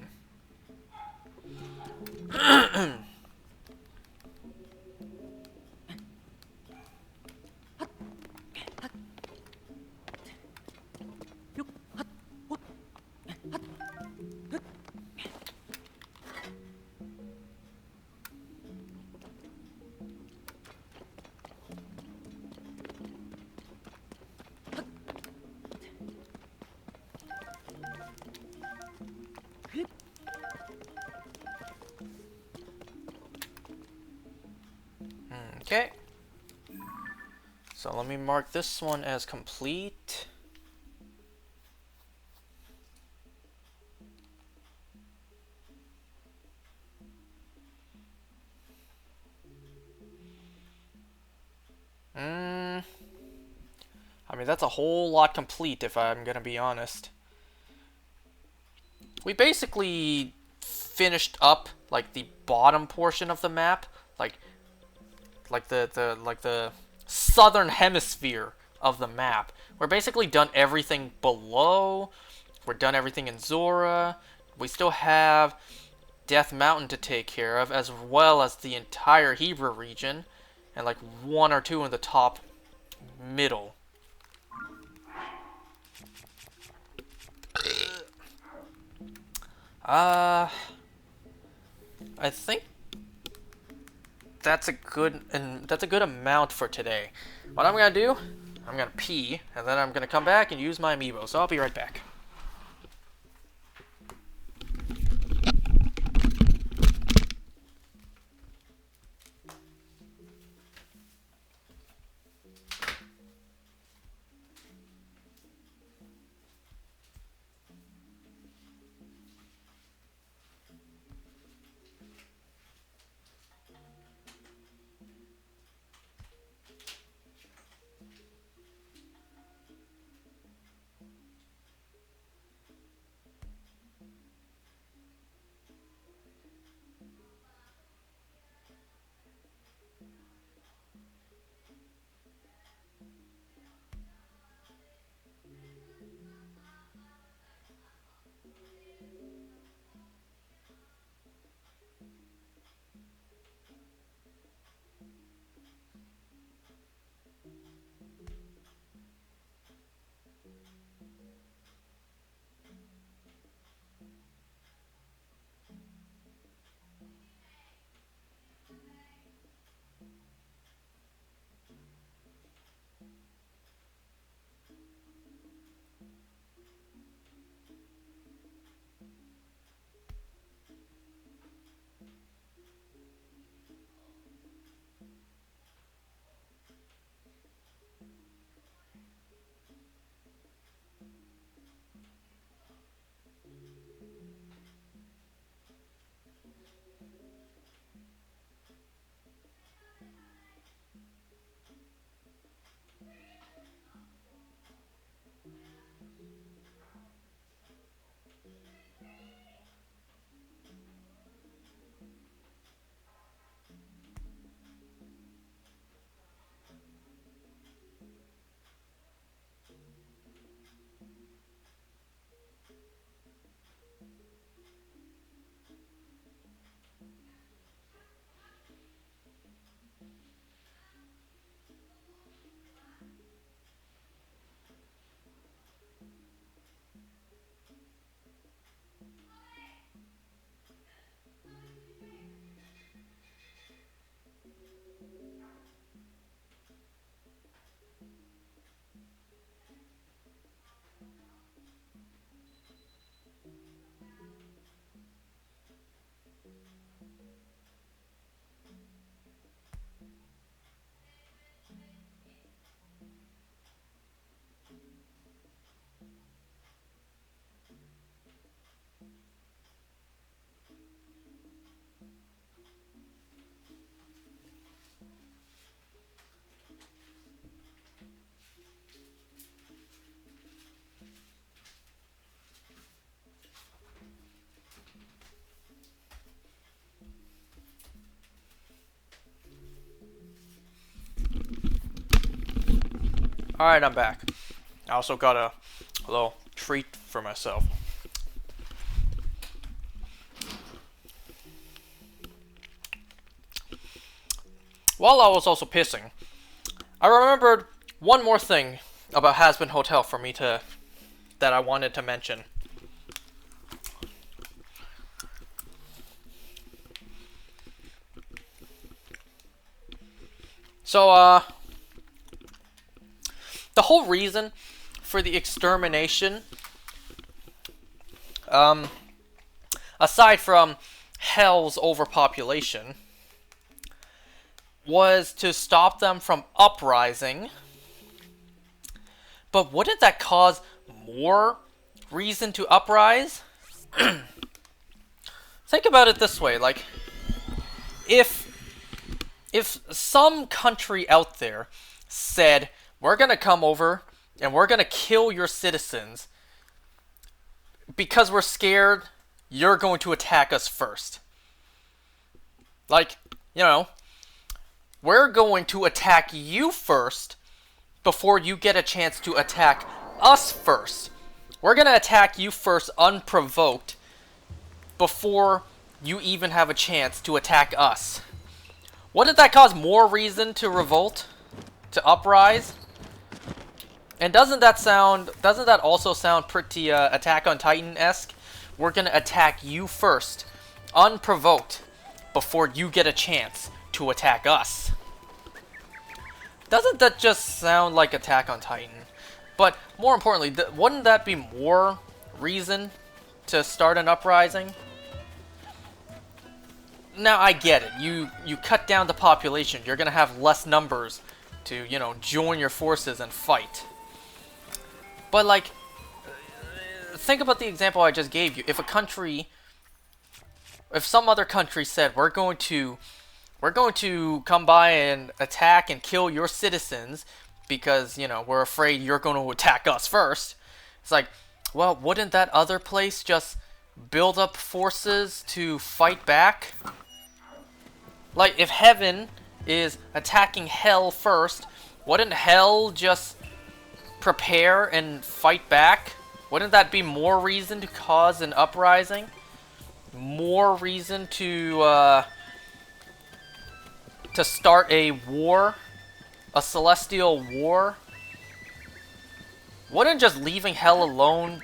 Okay. So let me mark this one as complete. I mean, that's a whole lot complete if I'm gonna be honest. We basically finished up like the bottom portion of the map, like the southern hemisphere of the map. We're basically done everything below. We're done everything in Zora. We still have Death Mountain to take care of, as well as the entire Hebra region, and like 1 or 2 in the top middle. I think that's a good amount for today. What I'm gonna do, I'm gonna pee, and then I'm gonna come back and use my amiibo. So I'll be right back. Alright, I'm back. I also got a little treat for myself. While I was also pissing, I remembered one more thing about Hazbin Hotel for me that I wanted to mention. So, the whole reason for the extermination, aside from Hell's overpopulation, was to stop them from uprising. But wouldn't that cause more reason to uprise? Think about it this way, like, if some country out there said, we're gonna come over and we're gonna kill your citizens because we're scared you're going to attack us first. Like, you know, we're going to attack you first before you get a chance to attack us first. We're gonna attack you first unprovoked before you even have a chance to attack us. Wouldn't that cause more reason to revolt? To uprise? And doesn't that also sound pretty Attack on Titan-esque? We're gonna attack you first, unprovoked, before you get a chance to attack us. Doesn't that just sound like Attack on Titan? But more importantly, wouldn't that be more reason to start an uprising? Now, I get it. You cut down the population. You're going to have less numbers to, you know, join your forces and fight. But, like, think about the example I just gave you. If some other country said, we're going to come by and attack and kill your citizens because, you know, we're afraid you're going to attack us first. It's like, well, wouldn't that other place just build up forces to fight back? Like, if Heaven is attacking Hell first, wouldn't Hell just prepare and fight back? Wouldn't that be more reason to cause an uprising? More reason to start a war? A celestial war? Wouldn't just leaving Hell alone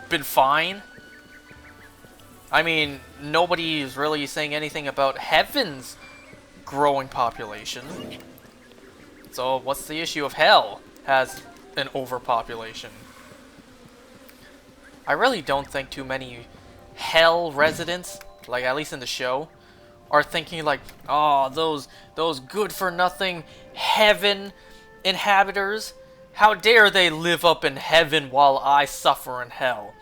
been fine? I mean, nobody's really saying anything about Heaven's growing population. So what's the issue if Hell has an overpopulation? I really don't think too many Hell residents, like at least in the show, are thinking like, oh, those good-for-nothing Heaven inhabitants, how dare they live up in Heaven while I suffer in Hell?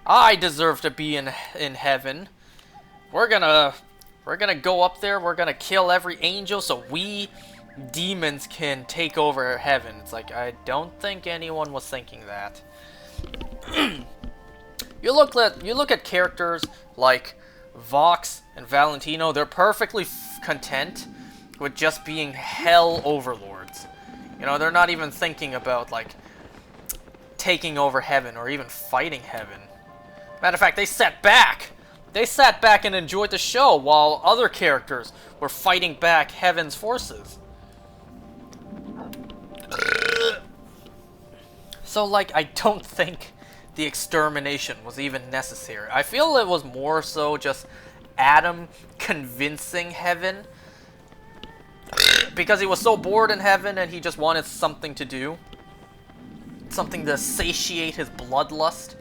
I deserve to be in Heaven. We're gonna go up there, we're gonna kill every angel so we demons can take over Heaven. It's like, I don't think anyone was thinking that. You look at characters like Vox and Valentino, they're perfectly content with just being Hell overlords. You know, they're not even thinking about, like, taking over Heaven or even fighting Heaven. Matter of fact, they sat back. They sat back and enjoyed the show while other characters were fighting back Heaven's forces. So, like, I don't think the extermination was even necessary. I feel it was more so just Adam convincing Heaven because he was so bored in Heaven and he just wanted something to do. Something to satiate his bloodlust.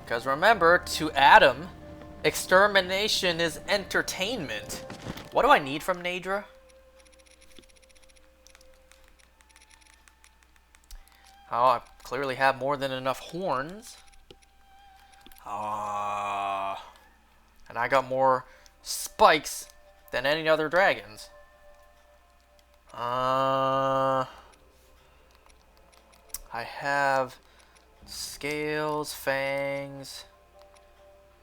Because remember, to Adam, extermination is entertainment. What do I need from Naydra? Oh, I clearly have more than enough horns. And I got more spikes than any other dragons. I have scales, fangs,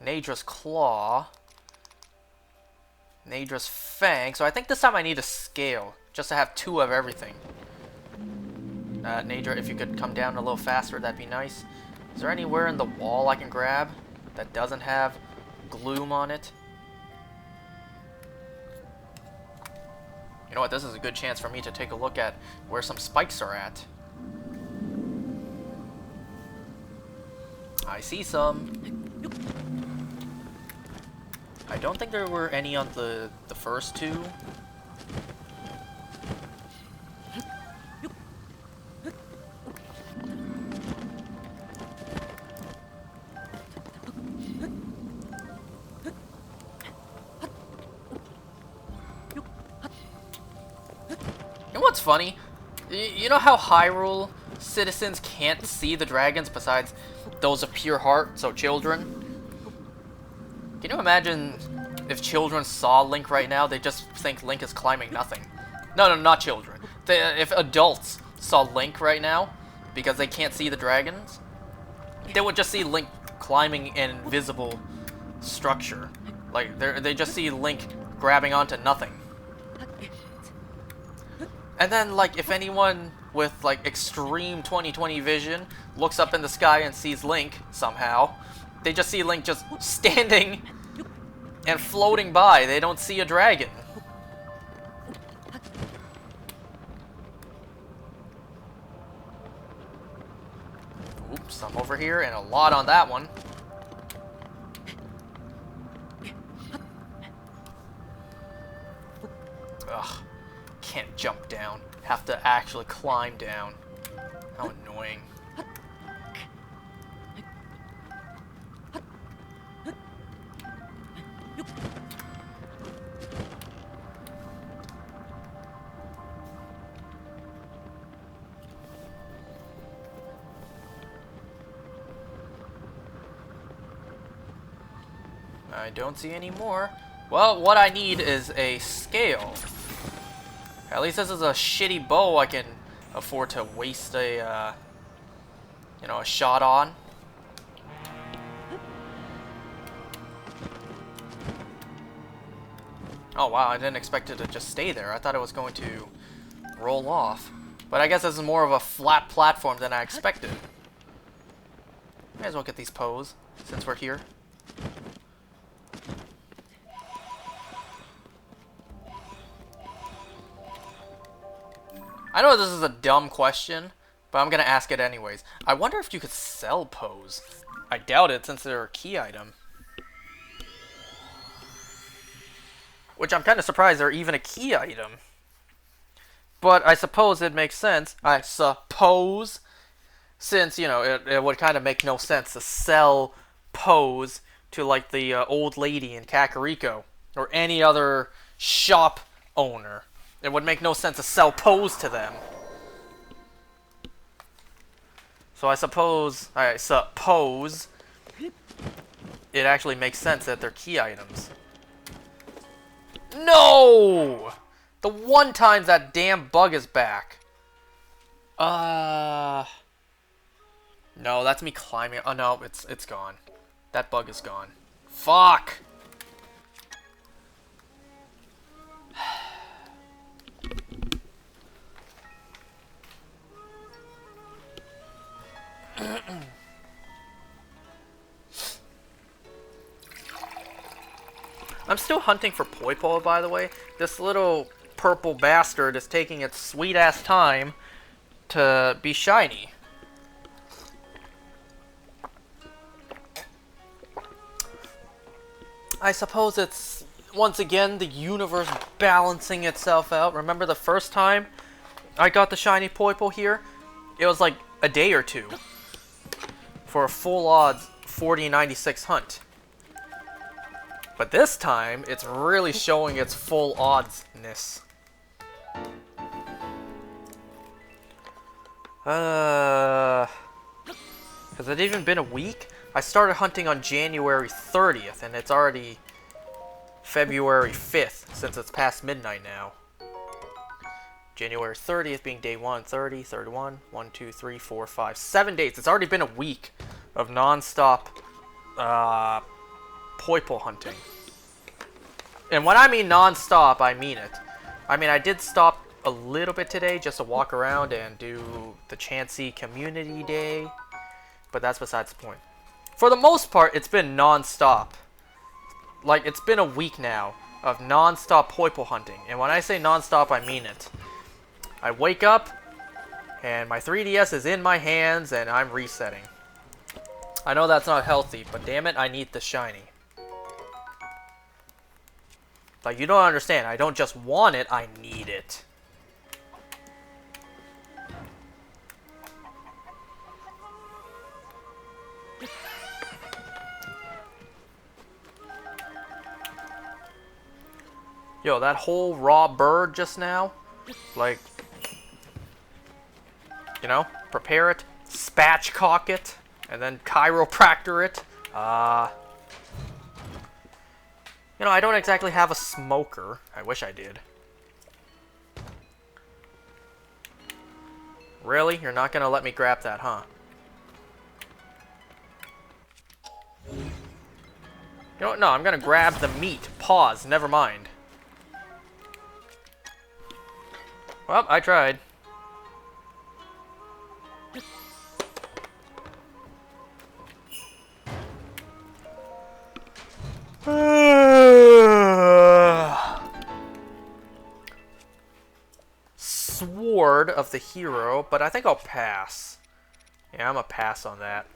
Naydra's claw. Nadra's Fang. So I think this time I need a scale, just to have 2 of everything. Nadra, if you could come down a little faster, that'd be nice. Is there anywhere in the wall I can grab that doesn't have gloom on it? You know what, this is a good chance for me to take a look at where some spikes are at. I see some. I don't think there were any on the first 2. You know what's funny? You know how Hyrule citizens can't see the dragons besides those of pure heart, so children? Can you imagine if children saw Link right now, they just think Link is climbing nothing? No, not children. If adults saw Link right now, because they can't see the dragons, they would just see Link climbing an invisible structure. Like, they just see Link grabbing onto nothing. And then, like, if anyone with, like, extreme 20/20 vision looks up in the sky and sees Link, somehow, they just see Link just standing and floating by. They don't see a dragon. Oops, some over here, and a lot on that one. Ugh. Can't jump down. Have to actually climb down. How annoying. I don't see any more. Well, what I need is a scale. At least this is a shitty bow I can afford to waste a, you know, a shot on. Oh wow, I didn't expect it to just stay there. I thought it was going to roll off. But I guess this is more of a flat platform than I expected. May as well get these Poes, since we're here. I know this is a dumb question, but I'm gonna ask it anyways. I wonder if you could sell Poes. I doubt it, since they're a key item. Which I'm kind of surprised they're even a key item. But I suppose it makes sense. I suppose, since, you know, it would kind of make no sense to sell Poes to, like, the old lady in Kakariko, or any other shop owner. It would make no sense to sell Poes to them. So I suppose it actually makes sense that they're key items. No! The one time that damn bug is back. No, that's me climbing. Oh no, it's gone. That bug is gone. Fuck! I'm still hunting for Poipole, by the way. This little purple bastard is taking its sweet-ass time to be shiny. I suppose it's, once again, the universe balancing itself out. Remember the first time I got the shiny Poipole here? It was like a day or two for a full odds 40-96 hunt. But this time, it's really showing its full oddsness. Has it even been a week? I started hunting on January 30th, and it's already February 5th, since it's past midnight now. January 30th being day 1, 30, 31, 1, 2, 3, 4, 5, 7 days. It's already been a week of non-stop Poipole hunting. And when I mean non-stop, I mean it. I mean, I did stop a little bit today just to walk around and do the Chansey Community Day, but that's besides the point. For the most part, it's been non-stop. Like, it's been a week now of non-stop Poipo hunting, and when I say non-stop, I mean it. I wake up, and my 3DS is in my hands, and I'm resetting. I know that's not healthy, but damn it, I need the shiny. Like, you don't understand. I don't just want it, I need it. Yo, that whole raw bird just now, like, you know, prepare it, spatchcock it, and then chiropractor it. You know, I don't exactly have a smoker. I wish I did. Really? You're not gonna let me grab that, huh? You know what? No, I'm gonna grab the meat. Pause. Never mind. Well, I tried. Sword of the hero, but I think I'll pass. Yeah, I'm gonna pass on that.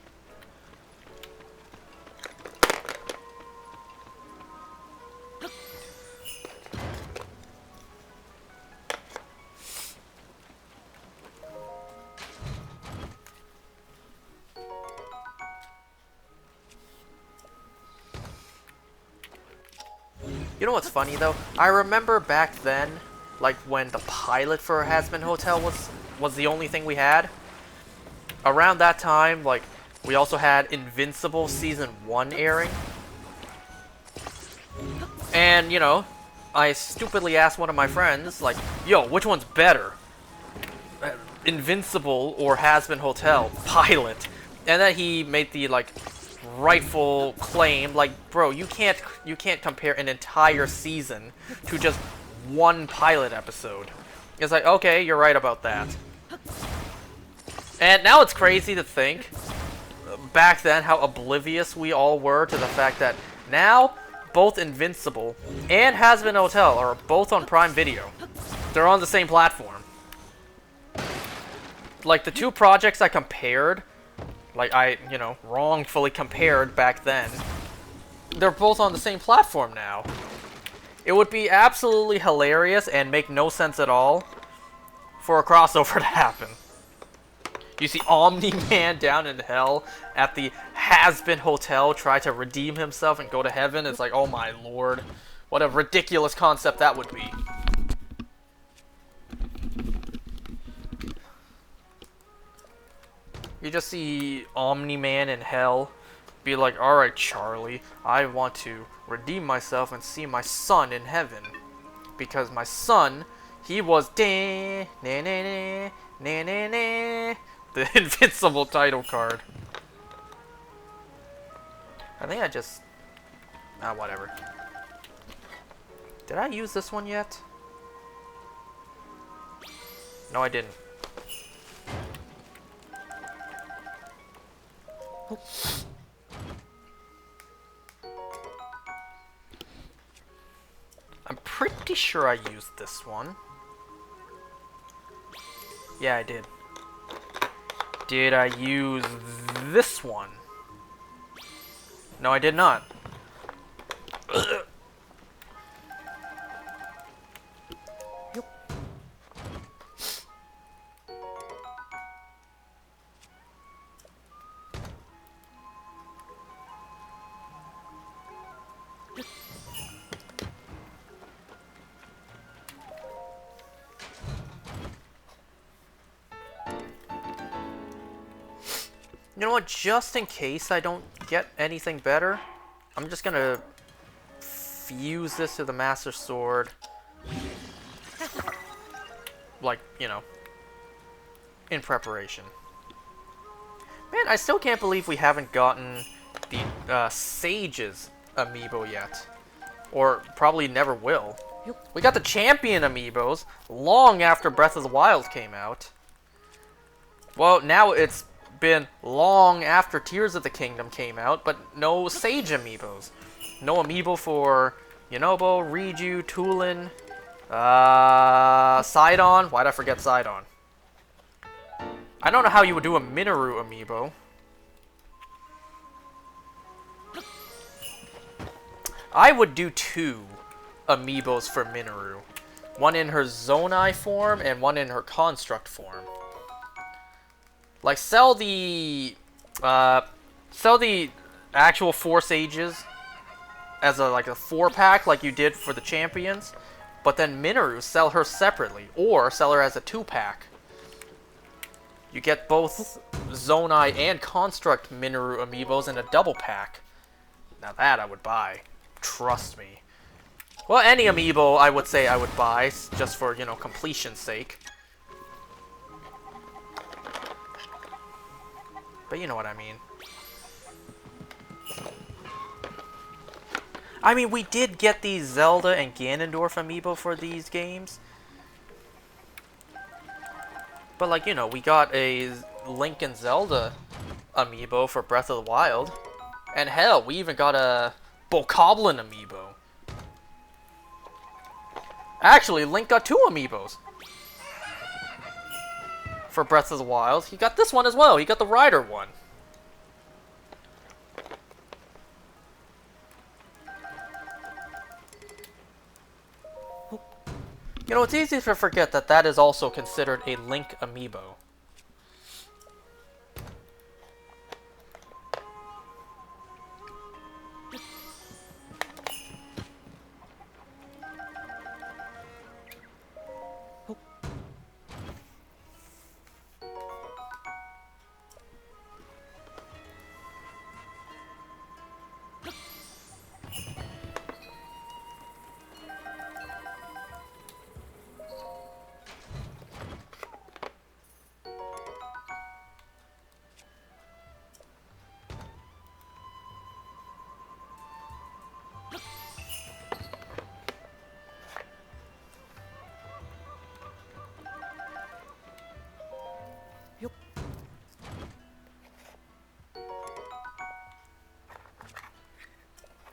You know what's funny though? I remember back then, like when the pilot for Hazbin Hotel was the only thing we had. Around that time, like, we also had Invincible Season 1 airing. And, you know, I stupidly asked one of my friends, like, yo, which one's better? Invincible or Hazbin Hotel pilot? And then he made the, like, rightful claim, like, bro, you can't compare an entire season to just one pilot episode. It's like, okay, you're right about that. And now it's crazy to think back then how oblivious we all were to the fact that now both Invincible and Hazbin Hotel are both on Prime Video. They're on the same platform. Like, the two projects I compared, like, I, you know, wrongfully compared back then, they're both on the same platform now. It would be absolutely hilarious and make no sense at all for a crossover to happen. You see Omni-Man down in hell at the Hazbin Hotel try to redeem himself and go to heaven. It's like, oh my lord. What a ridiculous concept that would be. You just see Omni-Man in hell be like, alright Charlie, I want to redeem myself and see my son in heaven. Because my son, he was the Invincible title card. I think I just... whatever. Did I use this one yet? No, I didn't. I'm pretty sure I used this one. Yeah, I did. Did I use this one? No, I did not. You know what, just in case I don't get anything better, I'm just gonna fuse this to the Master Sword. Like, you know, in preparation. Man, I still can't believe we haven't gotten the Sage's amiibo yet. Or probably never will. We got the champion amiibos long after Breath of the Wild came out. Well, now it's been long after Tears of the Kingdom came out, but no Sage amiibos. No amiibo for Yunobo, Riju, Tulin, Sidon. Why'd I forget Sidon? I don't know how you would do a Minoru amiibo. I would do 2 amiibos for Minoru. One in her Zonai form and one in her Construct form. Like, sell the actual 4 Sages as a 4-pack like you did for the champions, but then Minoru, sell her separately, or sell her as a 2-pack. You get both Zonai and Construct Minoru amiibos in a double pack. Now that I would buy. Trust me. Well, any amiibo I would say I would buy, just for, completion's sake. But you know what I mean. I mean, we did get these Zelda and Ganondorf amiibo for these games. But, we got a Link and Zelda amiibo for Breath of the Wild. And hell, we even got a Bokoblin amiibo. Actually, Link got 2 amiibos for Breath of the Wild. He got this one as well. He got the Rider one. It's easy to forget that that is also considered a Link amiibo.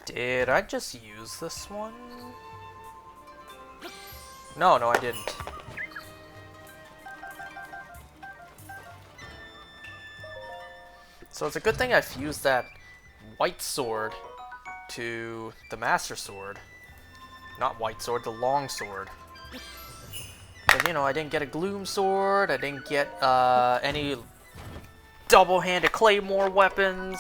Did I just use this one? No, I didn't. So it's a good thing I fused that white sword to the Master Sword. Not white sword, the long sword. But I didn't get a Gloom Sword, I didn't get any double-handed Claymore weapons.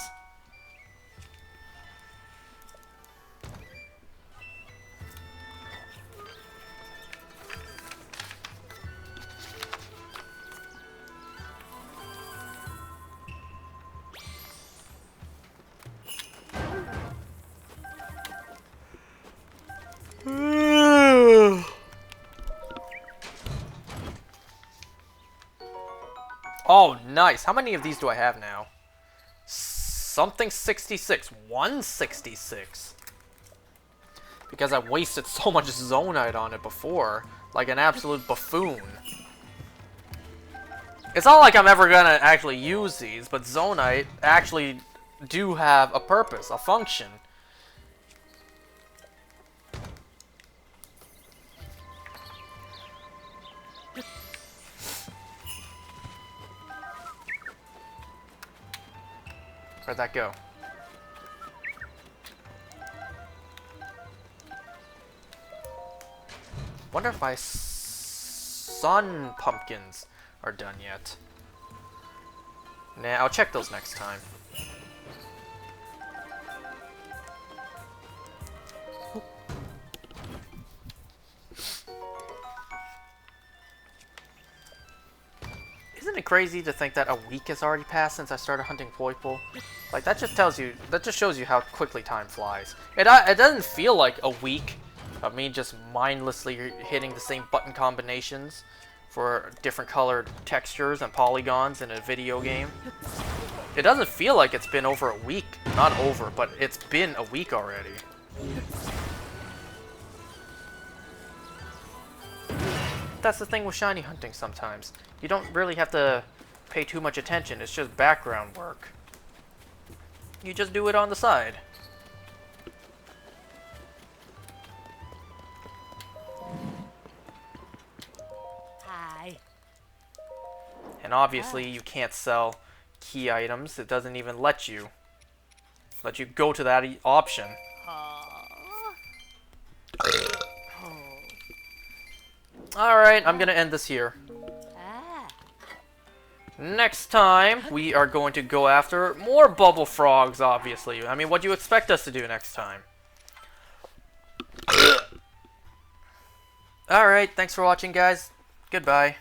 Oh, nice. How many of these do I have now? Something 66. 166. Because I wasted so much Zonite on it before. Like an absolute buffoon. It's not like I'm ever gonna actually use these, but Zonite actually do have a purpose, a function. Where'd that go? Wonder if my sun pumpkins are done yet. Nah, I'll check those next time. Isn't it crazy to think that a week has already passed since I started hunting Poipole? Like, that just shows you how quickly time flies. It doesn't feel like a week of me just mindlessly hitting the same button combinations for different colored textures and polygons in a video game. It doesn't feel like it's been over a week. Not over, but it's been a week already. that's the thing with shiny hunting sometimes. You don't really have to pay too much attention. It's just background work. You just do it on the side. Hi. And obviously you can't sell key items. It doesn't even let you go to that option. Alright, I'm gonna end this here. Next time, we are going to go after more bubble frogs, obviously. I mean, what do you expect us to do next time? Alright, thanks for watching, guys. Goodbye.